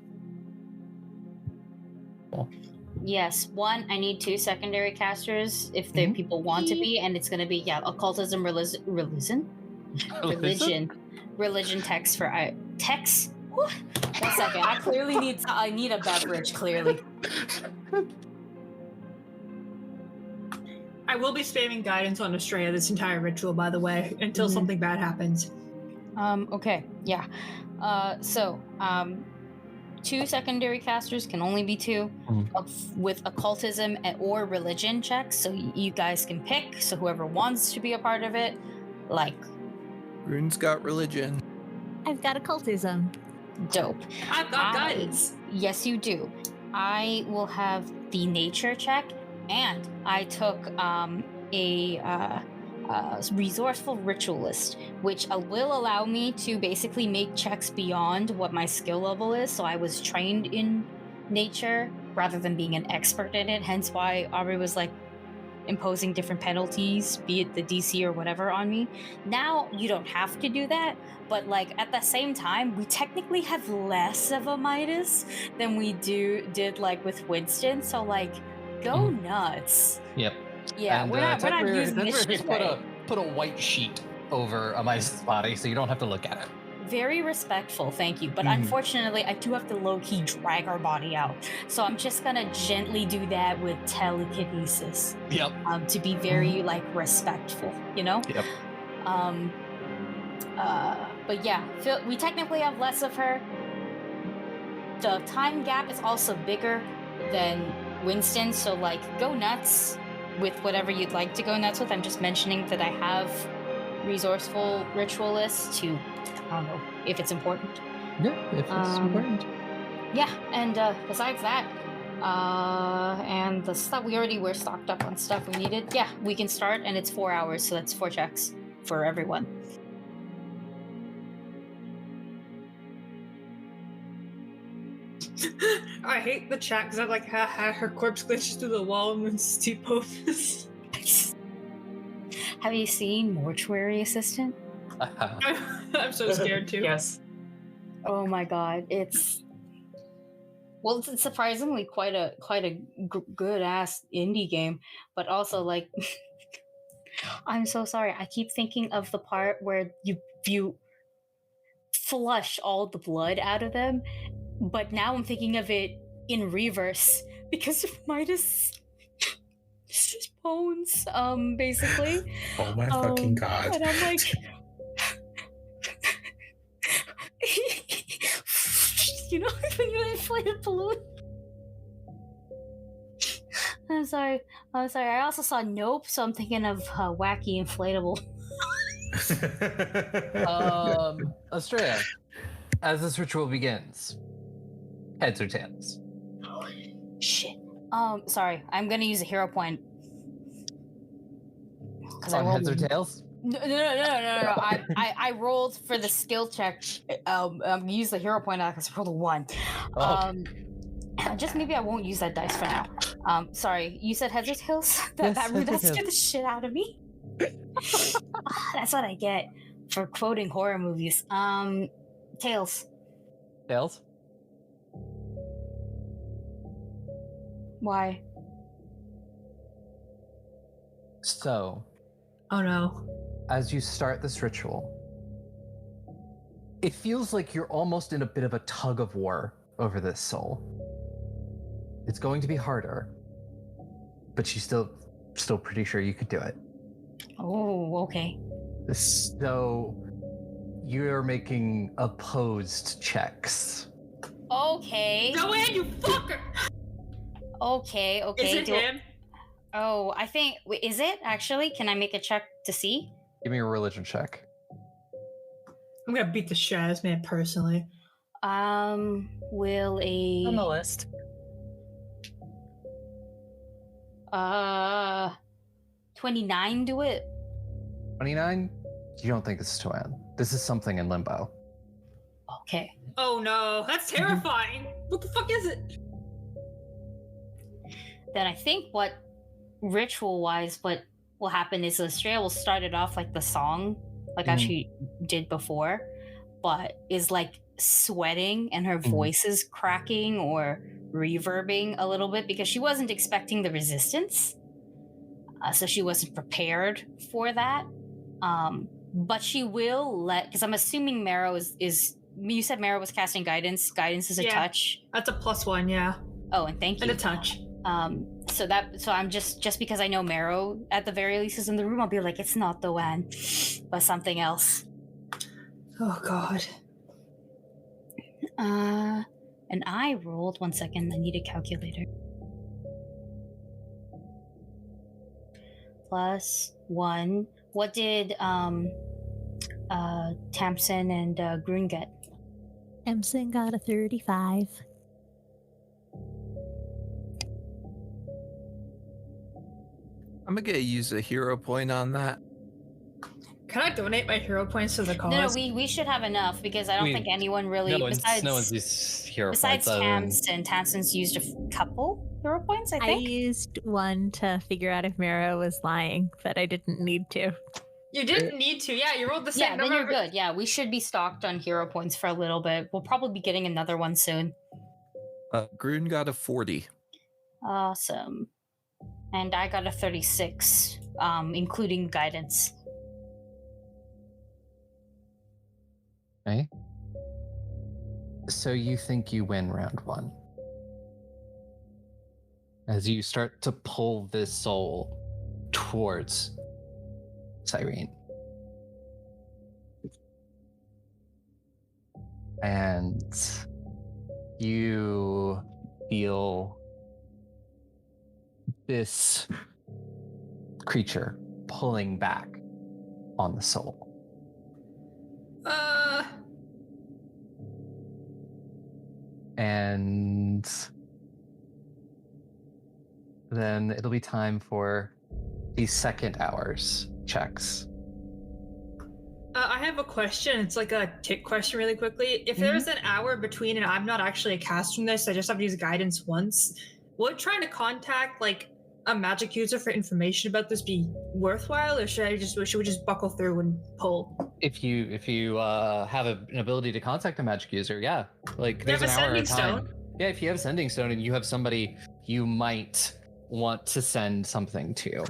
Cool. Yes, 1, I need 2 secondary casters if the people want to be, and it's going to be, occultism, religion text for text. Whew. 1 second, I clearly need a beverage. Clearly, I will be spamming guidance on Astraea this entire ritual, by the way, until something bad happens. Okay, yeah. So 2 secondary casters can only be 2 with occultism or religion checks, so you guys can pick. So whoever wants to be a part of it, like. Rune's got religion. I've got occultism. Dope. I've got guidance. Yes, you do. I will have the nature check, and I took a resourceful ritualist, which will allow me to basically make checks beyond what my skill level is. So I was trained in nature, rather than being an expert in it. Hence why Aubrey was like imposing different penalties, be it the DC or whatever, on me. Now you don't have to do that, but like at the same time, we technically have less of a Midas than we did like with Winston. So like, go nuts. Yep. Yeah, And we're not using this Tedmer shit has right. put a white sheet over Amai's body, so you don't have to look at it. Very respectful, thank you. But Mhm. unfortunately, I do have to low-key drag our body out. So I'm just gonna gently do that with telekinesis. Yep. To be very like respectful, you know? Yep. But yeah, we technically have less of her. The time gap is also bigger than Winston, so like go nuts with whatever you'd like to go nuts with. I'm just mentioning that I have resourceful ritualists to, I don't know if it's important. Yeah, if it's important. Yeah, and besides that, and the stuff we're stocked up on stuff we needed. Yeah, we can start, and it's 4 hours, so that's 4 checks for everyone. I hate the chat because I'm like, her corpse glitches through the wall and it's T-pose. Have you seen Mortuary Assistant? I'm so scared too. Yes. Oh my god, it's surprisingly quite a good ass indie game, but also like I'm so sorry. I keep thinking of the part where you flush all the blood out of them, but now I'm thinking of it in reverse because of Midas. It's just bones, basically. Oh my fucking god. And I'm like, you know, when you inflate a balloon. I'm sorry. I also saw Nope, so I'm thinking of Wacky Inflatable. Astraea, as this ritual begins, heads or tails? Shit. Sorry. I'm gonna use a hero point. On heads or tails? No. I rolled for the skill check. Use the hero point because I rolled a 1. Just maybe I won't use that dice for now. Sorry. You said heads or tails? Yes, that heads or scared the tails. shit out of me. That's what I get for quoting horror movies. Tails. Tails? Why? So, Oh no. as you start this ritual, it feels like you're almost in a bit of a tug of war over this soul. It's going to be harder, but she's still pretty sure you could do it. Oh, okay. So, you're making opposed checks. Okay. Joanne, you fucker! Okay. Is it him? Oh, I think. Wait, is it actually? Can I make a check to see? Give me a religion check. I'm gonna beat the shit out of this man personally. Will On the a list. 29 do it? 29? You don't think this is Joanne. This is something in limbo. Okay. Oh no, that's terrifying. What the fuck is it? Then I think what ritual-wise, what will happen is Astraea will start it off like the song, like as she did before, but is like sweating and her voice is cracking or reverbing a little bit because she wasn't expecting the resistance. So she wasn't prepared for that. But she will because I'm assuming Marrow is you said Marrow was casting guidance. Guidance is a touch. That's a +1, yeah. Oh, and thank you. And a touch. So I'm just because I know Marrow at the very least is in the room, I'll be like, it's not the one, but something else. Oh god. And I rolled 1 second, I need a calculator. +1. What did Tamsin and Grun get? Tamsin got a 35. I'm gonna use a hero point on that. Can I donate my hero points to the cause? No, we should have enough because I don't think anyone really no one's used hero besides points. Tamsin's used a couple hero points, I I think. used one to figure out if Marrow was lying, but I didn't need to. You didn't need to. Yeah, you rolled the same Yeah, number. then you're good. Yeah, we should be stocked on hero points for a little bit. We'll probably be getting another one soon. Grun got a 40. Awesome. And I got a 36, including guidance. Okay. So you think you win round 1. As you start to pull this soul towards Cyrene. And you feel this creature pulling back on the soul. And then it'll be time for the second hour's checks. I have a question. It's like a tick question really quickly. If there's an hour between and I'm not actually casting this, I just have to use guidance once, would trying to contact like a magic user for information about this be worthwhile, or should we just buckle through and pull? If you have an ability to contact a magic user, yeah. Like there's an hour at a time. Yeah, if you have a sending stone and you have somebody you might want to send something to.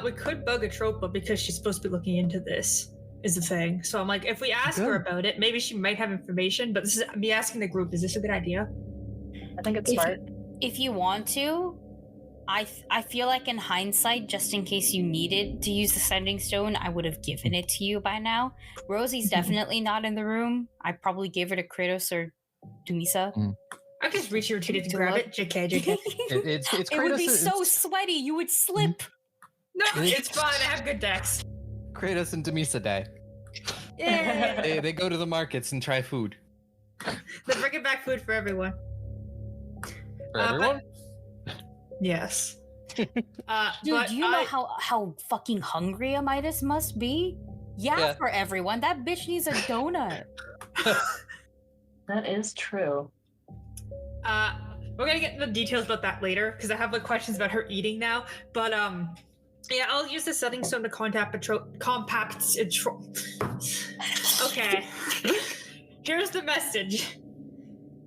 We could bug Atropa because she's supposed to be looking into this, is the thing. So I'm like, if we ask her about it, maybe she might have information, but this is me asking the group, is this a good idea? I think it's smart. If you want to, I feel like in hindsight, just in case you needed to use the sending stone, I would have given it to you by now. Rosie's definitely not in the room. I probably gave it to Kratos or Dumisa. I just reach your titty to grab it. JK. It's Kratos. It would be so sweaty, you would slip. No, it's fine. I have good decks. Kratos and Demisa Day. Yeah. They go to the markets and try food. They're bringing back food for everyone. For everyone? Yes. Dude, do you know how fucking hungry a Midas must be? Yeah, for everyone. That bitch needs a donut. That is true. We're gonna get the details about that later because I have like questions about her eating now. But yeah, I'll use the setting stone to compact. Okay. Here's the message.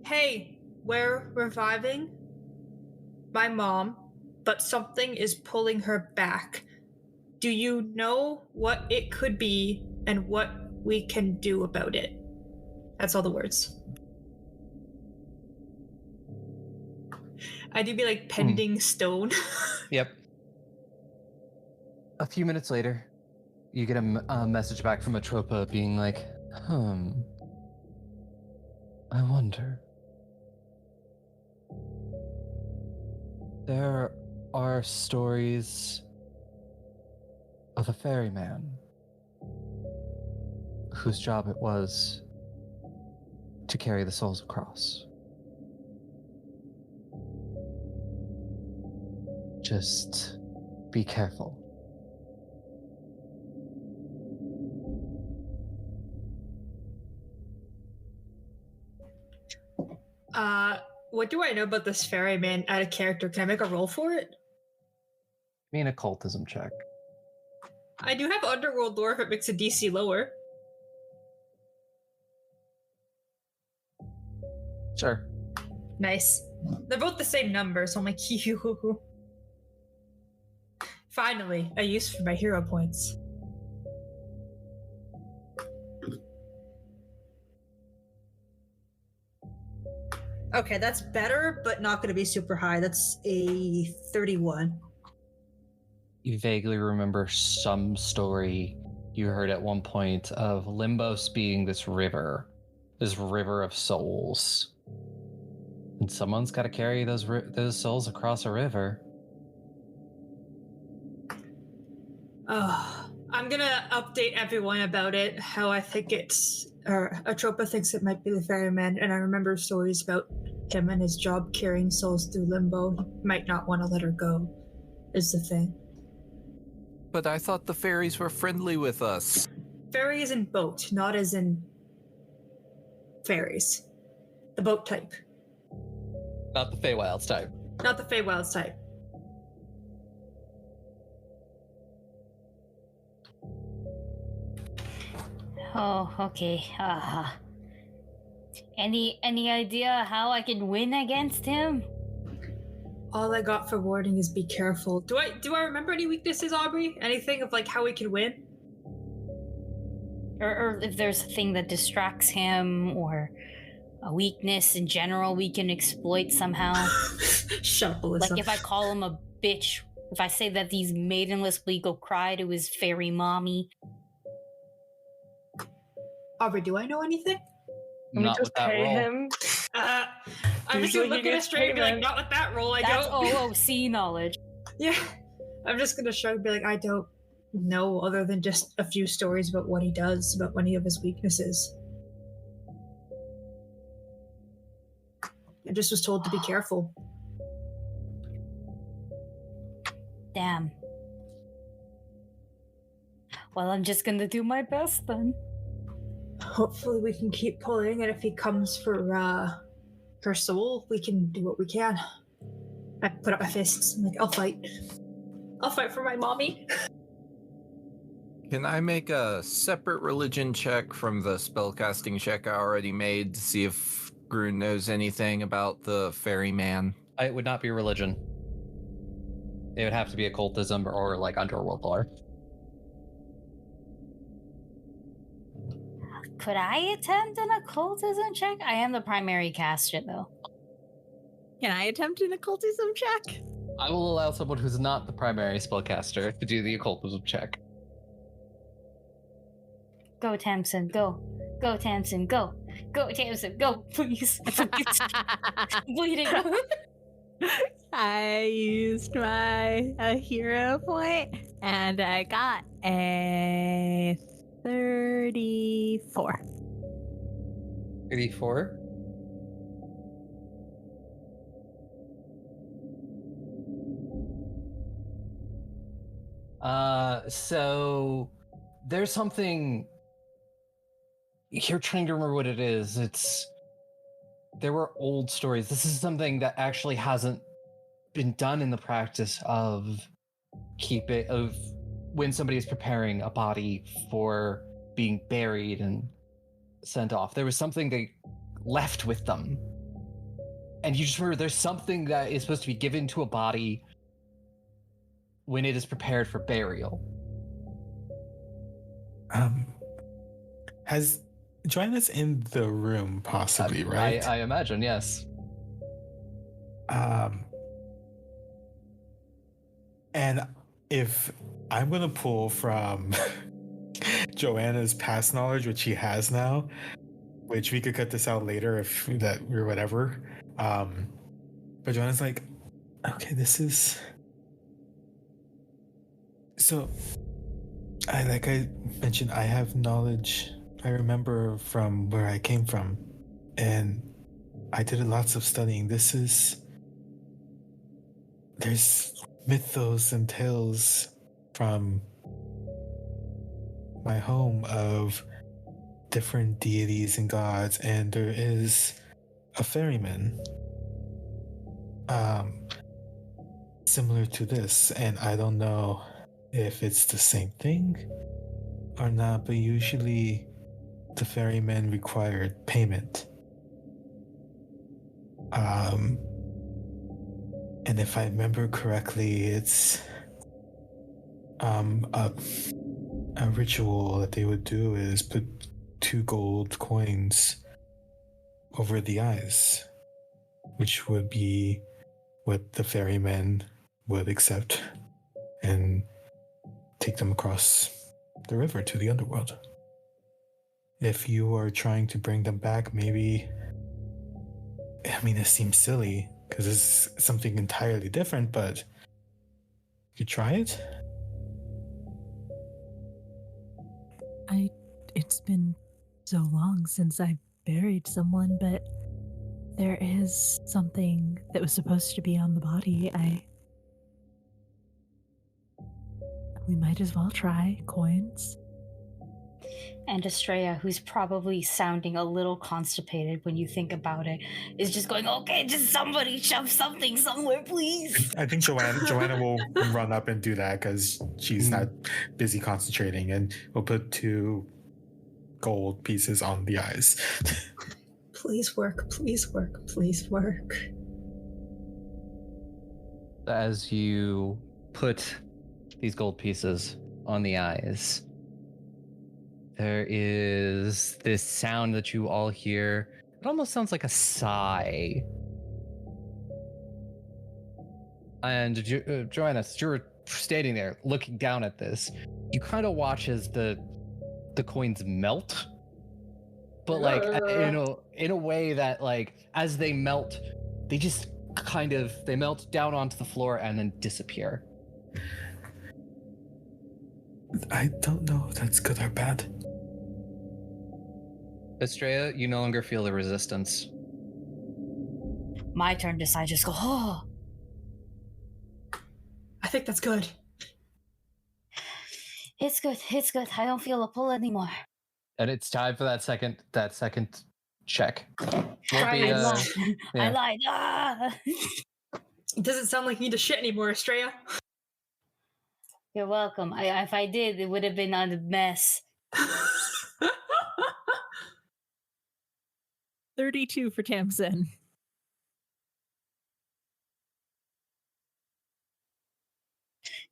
Hey, we're reviving my mom, but something is pulling her back. Do you know what it could be and what we can do about it? That's all the words. I do be like pending stone. Yep. A few minutes later, you get a message back from Atropa being like, I wonder. There are stories of a ferryman whose job it was to carry the souls across. Just be careful. What do I know about this ferryman out of character? Can I make a roll for it? Give me an occultism check. I do have underworld lore if it makes a DC lower. Sure. Nice. They're both the same number, so I'm like, yoo. Finally, a use for my hero points. Okay, that's better, but not going to be super high. That's a 31. You vaguely remember some story you heard at one point of Limbos being this river of souls. And someone's got to carry those souls across a river. I'm going to update everyone about it, how I think Atropa thinks it might be the ferryman, and I remember stories about him and his job carrying souls through limbo. He might not want to let her go, is the thing. but I thought the fairies were friendly with us. Fairy is in boat, not as in fairies. The boat type, Not the Feywilds type. not the Feywilds type. Oh, okay. Any idea how I can win against him? All I got for warning is be careful. Do I remember any weaknesses, Aubrey? Anything of like how we can win? Or if there's a thing that distracts him, or a weakness in general we can exploit somehow. Shut up, Alyssa. Like if I call him a bitch, if I say that he's maidenless, will he go cry to his fairy mommy? Aubrey, do I know anything? Can we Not just with that pay roll. him? I'm just Usually gonna he look at gets Astraea and be like, payment. not with that roll, I That's don't. OOC knowledge. Yeah. I'm just gonna shrug and be like, I don't know other than just a few stories about what he does, about any of his weaknesses. I just was told to be careful. Damn. Well, I'm just gonna do my best then. Hopefully we can keep pulling, and if he comes for soul, we can do what we can. I put up my fists. I'm like, I'll fight. I'll fight for my mommy. Can I make a separate religion check from the spellcasting check I already made to see if Grun knows anything about the ferryman? It would not be religion. It would have to be occultism or like underworld lore. Could I attempt an occultism check? I am the primary caster, though. Can I attempt an occultism check? I will allow someone who's not the primary spellcaster to do the occultism check. Go, Tamsin, go. Go, Tamsin, go. Go, Tamsin, go, please. I'm bleeding. I used my hero point, and I got a 34. 84. So there's something. You're trying to remember what it is. There were old stories. This is something that actually hasn't been done in the practice of when somebody is preparing a body for being buried and sent off. There was something they left with them. And you just remember there's something that is supposed to be given to a body when it is prepared for burial. Has Joanna's in the room, possibly, right? I imagine, yes. And if I'm gonna pull from Joanna's past knowledge, which she has now, which we could cut this out later if that or whatever. But Joanna's like, okay, this is so. Like I mentioned, I have knowledge. I remember from where I came from, and I did lots of studying. There's mythos and tales from my home of different deities and gods, and there is a ferryman similar to this, and I don't know if it's the same thing or not, but usually the ferryman required payment. And if I remember correctly, it's a ritual that they would do is put 2 gold coins over the eyes, which would be what the ferryman would accept and take them across the river to the underworld. If you are trying to bring them back, maybe, I mean, it seems silly because it's something entirely different, but you try it? It's been so long since I buried someone, but there is something that was supposed to be on the body. We might as well try coins. And Astraea, who's probably sounding a little constipated when you think about it, is just going, okay, just somebody shove something somewhere, please. I think Joanna will run up and do that because she's not busy concentrating, and we'll put 2 gold pieces on the eyes. Please work, please work, please work. As you put these gold pieces on the eyes, there is this sound that you all hear. It almost sounds like a sigh. And Joanna, as you're standing there looking down at this, you kind of watch as the coins melt, but like in a way that, like, as they melt, they just they melt down onto the floor and then disappear. I don't know if that's good or bad. Astraea, you no longer feel the resistance. My turn to decide, just go, oh. I think that's good. It's good. It's good. I don't feel a pull anymore. And it's time for that second check. I lied. Ah! It doesn't sound like you need to shit anymore, Astraea. You're welcome. If I did, it would have been a mess. 32 for Tamsin.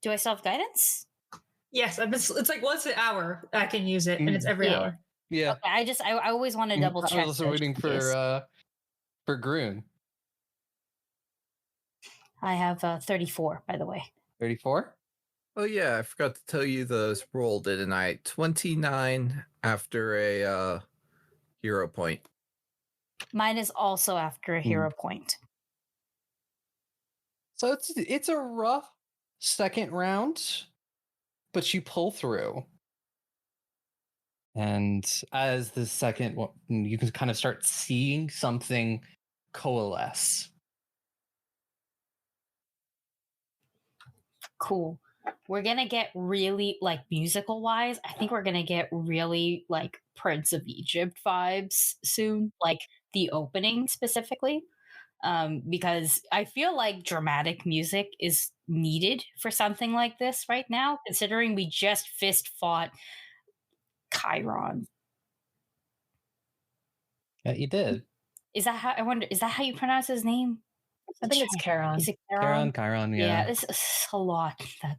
Do I still have guidance? Yes, it's like once an hour I can use it, and it's every hour. Yeah. Okay, I always want to double check. I was also waiting for Groon. I have 34, by the way. 34? Oh yeah, I forgot to tell you the roll, didn't I? 29 after a hero point. Mine is also after a hero point. So it's a rough second round, but you pull through. And as the second one, you can kind of start seeing something coalesce. Cool. We're gonna get really, like, musical wise, I think we're gonna get really, like, Prince of Egypt vibes soon, like the opening specifically, because I feel like dramatic music is needed for something like this right now, considering we just fist fought Chiron. Yeah, you did. Is that how you pronounce his name? I think it's Charon. Is it Chiron? Chiron, yeah. Yeah, it's a lot that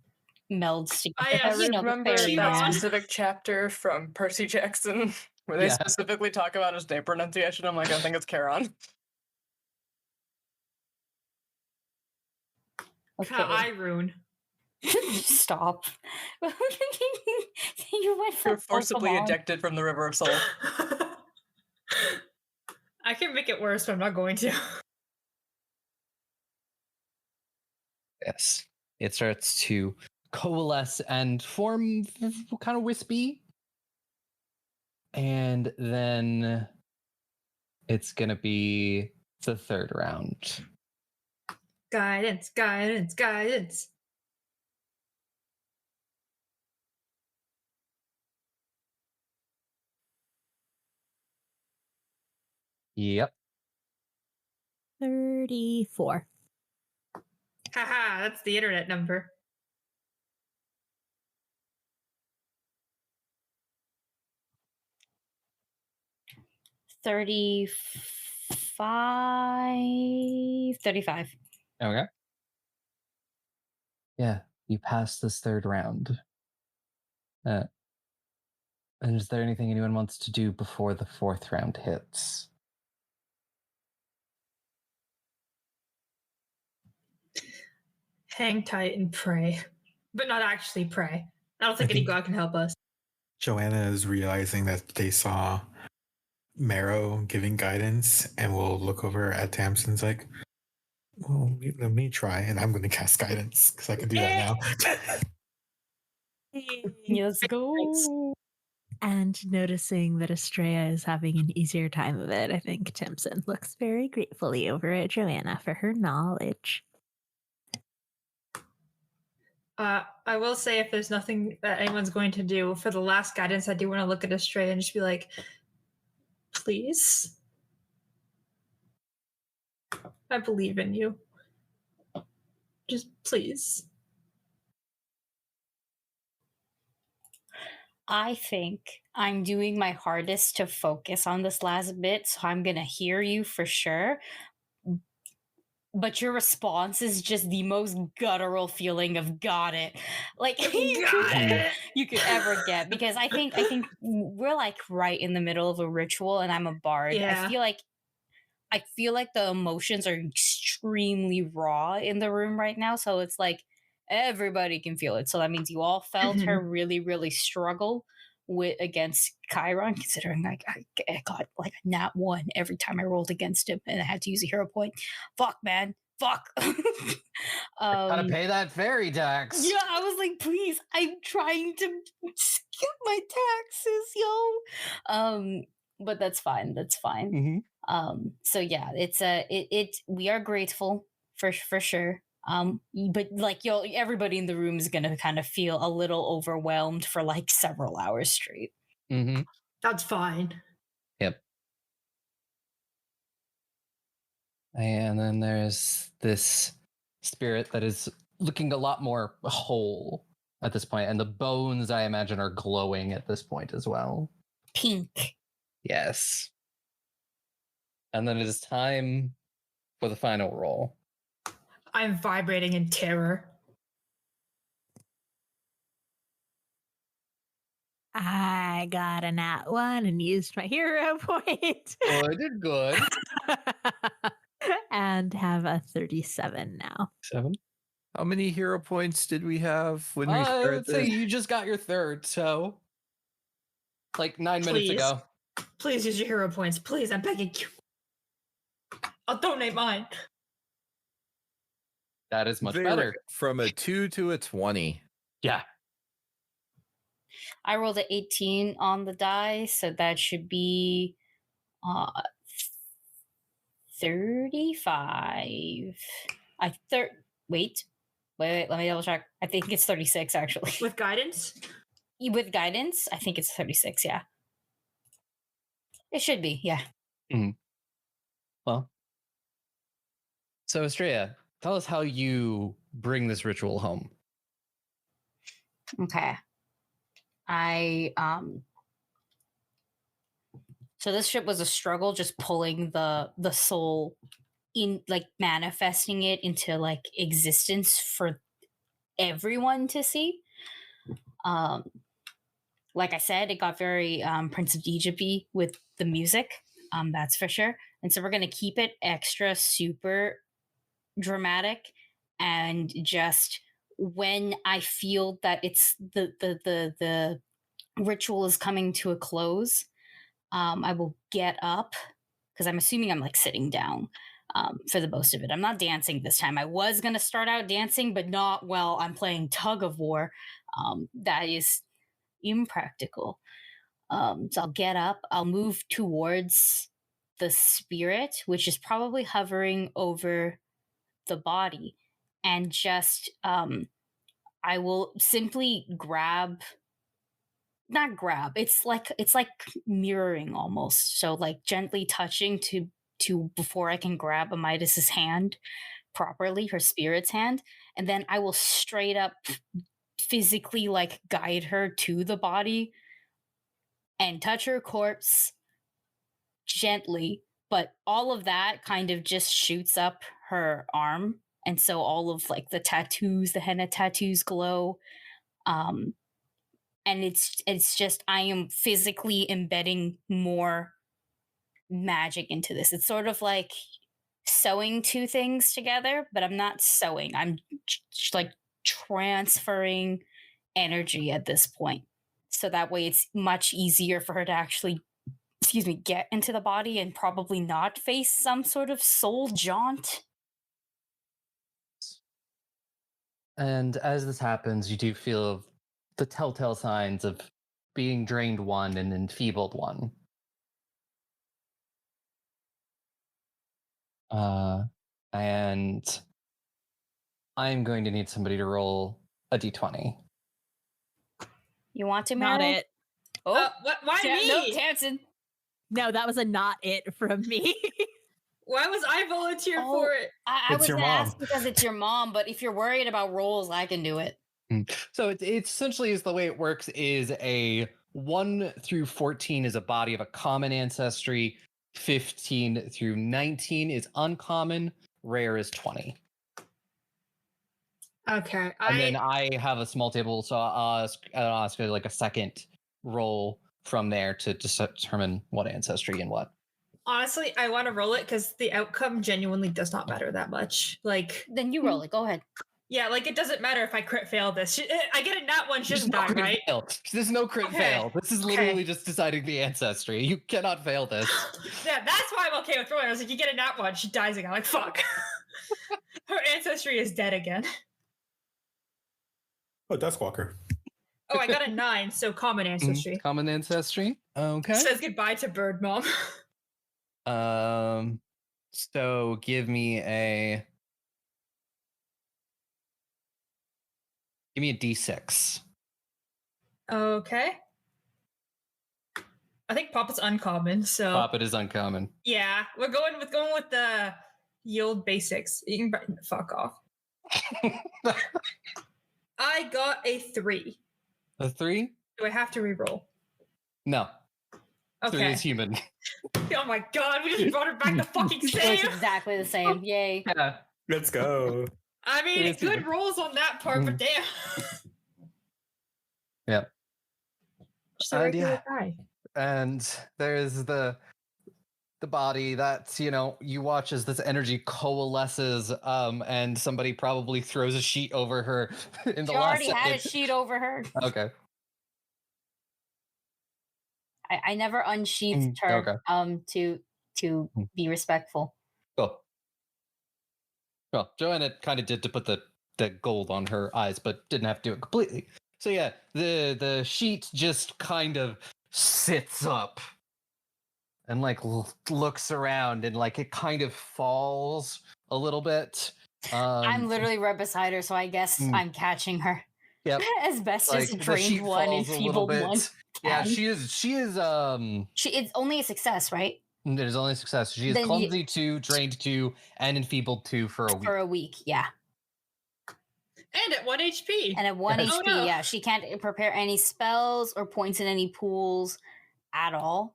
melds together. I remember that Ferryman. specific chapter from Percy Jackson where they specifically talk about his name pronunciation. I'm like, I think it's Charon. Okay. Irune. Stop. You went for You're forcibly Pokemon. ejected from the River of Soul. I can make it worse, but I'm not going to. Yes. It starts to coalesce and form kind of wispy. And then it's going to be the third round. Guidance, guidance, guidance. Yep. 34. Haha, that's the internet number. $35. Okay. Yeah, you pass this third round. And is there anything anyone wants to do before the fourth round hits? Hang tight and pray. But not actually pray. I don't think any god can help us. Joanna is realizing that they saw Marrow giving guidance, and we'll look over at Tamsin's like, well, let me try, and I'm going to cast guidance because I can do that now. Let's go. And noticing that Astraea is having an easier time of it, I think Tamsin looks very gratefully over at Joanna for her knowledge. I will say if there's nothing that anyone's going to do for the last guidance, I do want to look at Astraea and just be like, please. I believe in you. Just please. I think I'm doing my hardest to focus on this last bit, so I'm gonna hear you for sure. But your response is just the most guttural feeling of got it, like you could ever get, because I think we're like right in the middle of a ritual, and I'm a bard. Yeah. I feel like the emotions are extremely raw in the room right now, so it's like everybody can feel it. So that means you all felt her really, really struggle with against Chiron, considering like I got like a nat 1 every time I rolled against him, and I had to use a hero point. Fuck, man. Fuck. Gotta pay that fairy tax. Yeah, I was like, please, I'm trying to skip my taxes, yo. But that's fine. That's fine. So yeah, we are grateful for sure. But like everybody in the room is gonna kind of feel a little overwhelmed for like several hours straight. That's fine. Yep. And then there's this spirit that is looking a lot more whole at this point, and the bones, I imagine, are glowing at this point as well. Pink. Yes. And then it is time for the final roll. I'm vibrating in terror. I got a nat 1 and used my hero point. Good. And have a 37 now. 7. How many hero points did we have when we I started would say this? you just got your third, so like 9 minutes Please. ago. Please use your hero points. Please, I'm begging you. I'll donate mine. That is much They better. went from a 2 to a 20. Yeah. I rolled an 18 on the die, so that should be 35. Wait, let me double check. I think it's 36 actually. With guidance? With guidance, I think it's 36, yeah. It should be, yeah. Well, so Astraea, tell us how you bring this ritual home. Okay. So this ship was a struggle, just pulling the soul in, like manifesting it into like existence for everyone to see. Like I said, it got very Prince of Egypt-y with the music, that's for sure. And so we're gonna keep it extra super dramatic, and just when I feel that it's the ritual is coming to a close, I will get up, because I'm assuming I'm like sitting down for the most of it. I'm not dancing this time. I was going to start out dancing, but not while I'm playing tug of war. That is impractical. So I'll get up, I'll move towards the spirit, which is probably hovering over the body, and just I will simply not grab, it's like mirroring almost, so like gently touching to before I can grab Amidas's hand properly, her spirit's hand, and then I will straight up physically like guide her to the body and touch her corpse gently, but all of that kind of just shoots up her arm, and so all of like the tattoos, the henna tattoos glow. And it's just I am physically embedding more magic into this. It's sort of like sewing two things together, but I'm not sewing. I'm like transferring energy at this point. So that way it's much easier for her to actually get into the body and probably not face some sort of soul jaunt. And as this happens, you do feel the telltale signs of being drained one and enfeebled one. And I'm going to need somebody to roll a d20. You want to, Not Marrow? it. Oh, Why me? No, Tamsin. No, that was a not it from me. Why was I volunteered Oh, for it? I It's was your gonna mom. ask because it's your mom, but if you're worried about rolls, I can do it. So it essentially is the way it works is a 1 through 14 is a body of a common ancestry. 15 through 19 is uncommon. Rare is 20. Okay, And then I have a small table, so I'll ask like a second roll from there to determine what ancestry and what. honestly, I want to roll it because the outcome genuinely does not matter that much. Like, Then you roll it. Go ahead. yeah, like it doesn't matter if I crit fail this. I get a nat one, she doesn't die, crit right? fail. There's no crit Okay, fail. This is okay. literally just deciding the ancestry. You cannot fail this. Yeah, that's why I'm okay with rolling. I was like, you get a nat one, she dies again. I'm like, fuck. Her ancestry is dead again. Oh, Duskwalker. Oh, I got a 9, so common ancestry. Common ancestry. Okay. Says goodbye to Bird Mom. So give me a d6. Okay. I think Papa's uncommon, so Pop it is uncommon. yeah, we're going with the yield basics. You can fuck off. I got a 3. A 3? Do I have to re-roll? No. 3 Okay. is human. Oh my god, we just brought her back to fucking It's same. exactly the same. Yay. Yeah. Let's go. I mean, It's good human. rolls on that part, but damn. Yeah. Just a And regular guy. And there's the body that, you watch as this energy coalesces, and somebody probably throws a sheet over her in the She last already had a second. sheet over her. Okay. I never unsheathed her to be respectful. Cool. Well, Joanna kind of did to put the gold on her eyes, but didn't have to do it completely. So yeah, the sheet just kind of sits up and like looks around, and like it kind of falls a little bit. I'm literally right beside her, so I guess I'm catching her. Yep. As best as Like the drained sheet one and falls a little feebled one. bit. Yeah, she is It's only a success, right? there's only success. She is Then clumsy 2, drained 2, and enfeebled 2 for a week. For a week, yeah. And at 1 HP. And at 1 Yes. HP, Oh, no. yeah. She can't prepare any spells or points in any pools at all.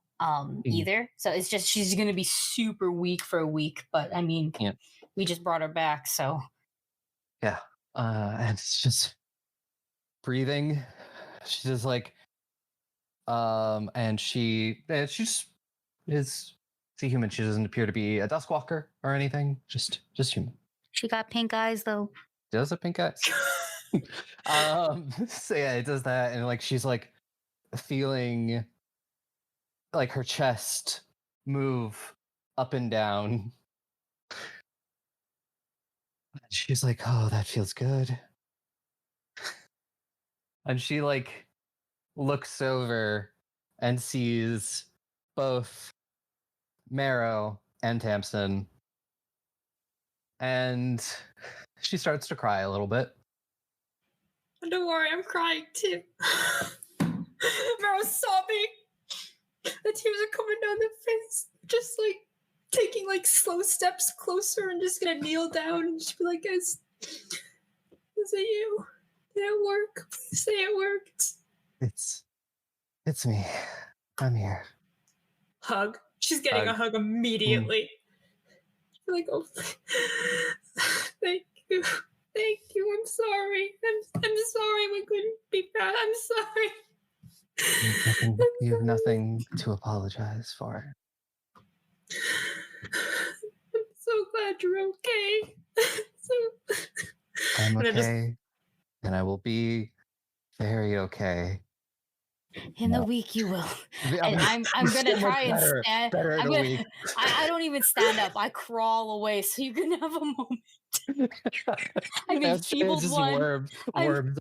Either. So it's just she's gonna be super weak for a week. But I mean, Yeah. we just brought her back, so Yeah. And it's just breathing. She's just like, and she just is a human. She doesn't appear to be a duskwalker or anything. Just human. she got pink eyes though. She does have pink eyes. So yeah, it does that, and like she's like feeling like her chest move up and down. She's like, oh, that feels good. And she like looks over and sees both Marrow and Tamsin. And she starts to cry a little bit. Don't worry, I'm crying too. Marrow's sobbing. The tears are coming down the face. Just like taking like slow steps closer and just gonna kneel down and just be like, is it you? Did it work? Please say it worked. It's me. I'm here. Hug. She's getting a hug immediately. She's like, oh, thank you. Thank you. I'm sorry. I'm sorry we couldn't be bad. I'm sorry. You have nothing to apologize for. I'm so glad you're okay. I'm And okay, and I will be very okay. In a week you will. And I'm gonna try and stand. Better in a week. I don't even stand up. I crawl away so you can have a moment. I'm enfeebled just one. worms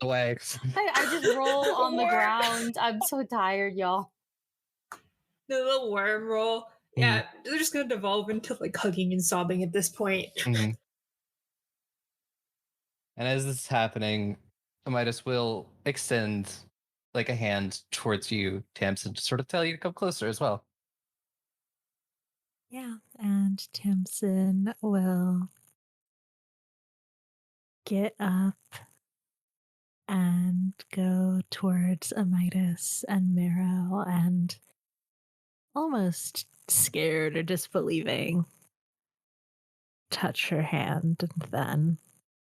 away. I just roll on the ground. I'm so tired, y'all. The little worm roll. Yeah, they're just gonna devolve into like hugging and sobbing at this point. And as this is happening, Midas will extend like a hand towards you, Tamsin, to sort of tell you to come closer as well. Yeah, and Timson will get up and go towards Amidas and Marrow and almost scared or disbelieving touch her hand, and then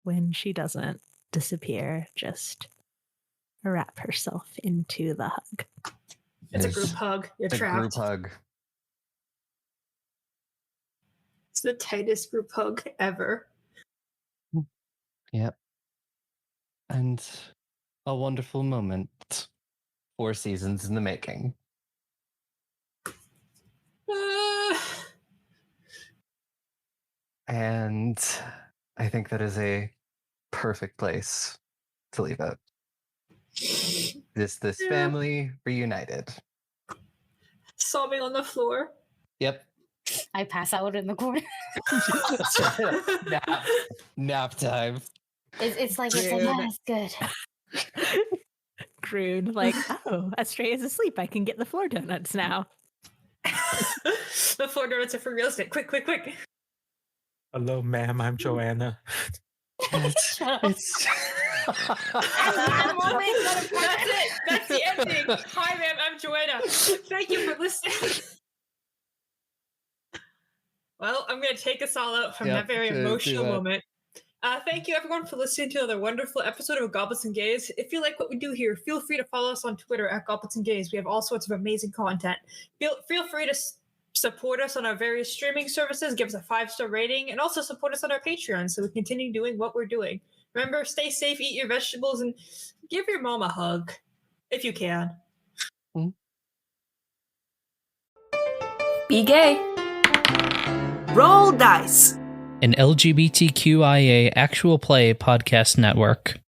when she doesn't disappear, just wrap herself into the hug. It's a group hug. You're It's a trapped. group hug. It's the tightest group hug ever. Yep. And a wonderful moment. 4 seasons in the making. And I think that is a perfect place to leave it. This Yeah. family reunited. Sobbing on the floor. Yep. I pass out in the corner. Nap time. It's like it's Dude. yes, good. Groon, like, oh, Astraea's asleep. I can get the floor donuts now. The floor donuts are for real estate. Quick, quick, quick. Hello, ma'am. I'm Joanna. It's That's it. That's the ending. Hi, ma'am. I'm Joanna. Thank you for listening. Well, I'm going to take us all out from that very emotional moment. Thank you, everyone, for listening to another wonderful episode of Goblins and Gays. If you like what we do here, feel free to follow us on Twitter at Goblins and Gays. We have all sorts of amazing content. Feel free to support us on our various streaming services, give us a 5-star rating, and also support us on our Patreon so we continue doing what we're doing. Remember, stay safe, eat your vegetables, and give your mom a hug, if you can. Be gay. Roll dice. An LGBTQIA actual play podcast network.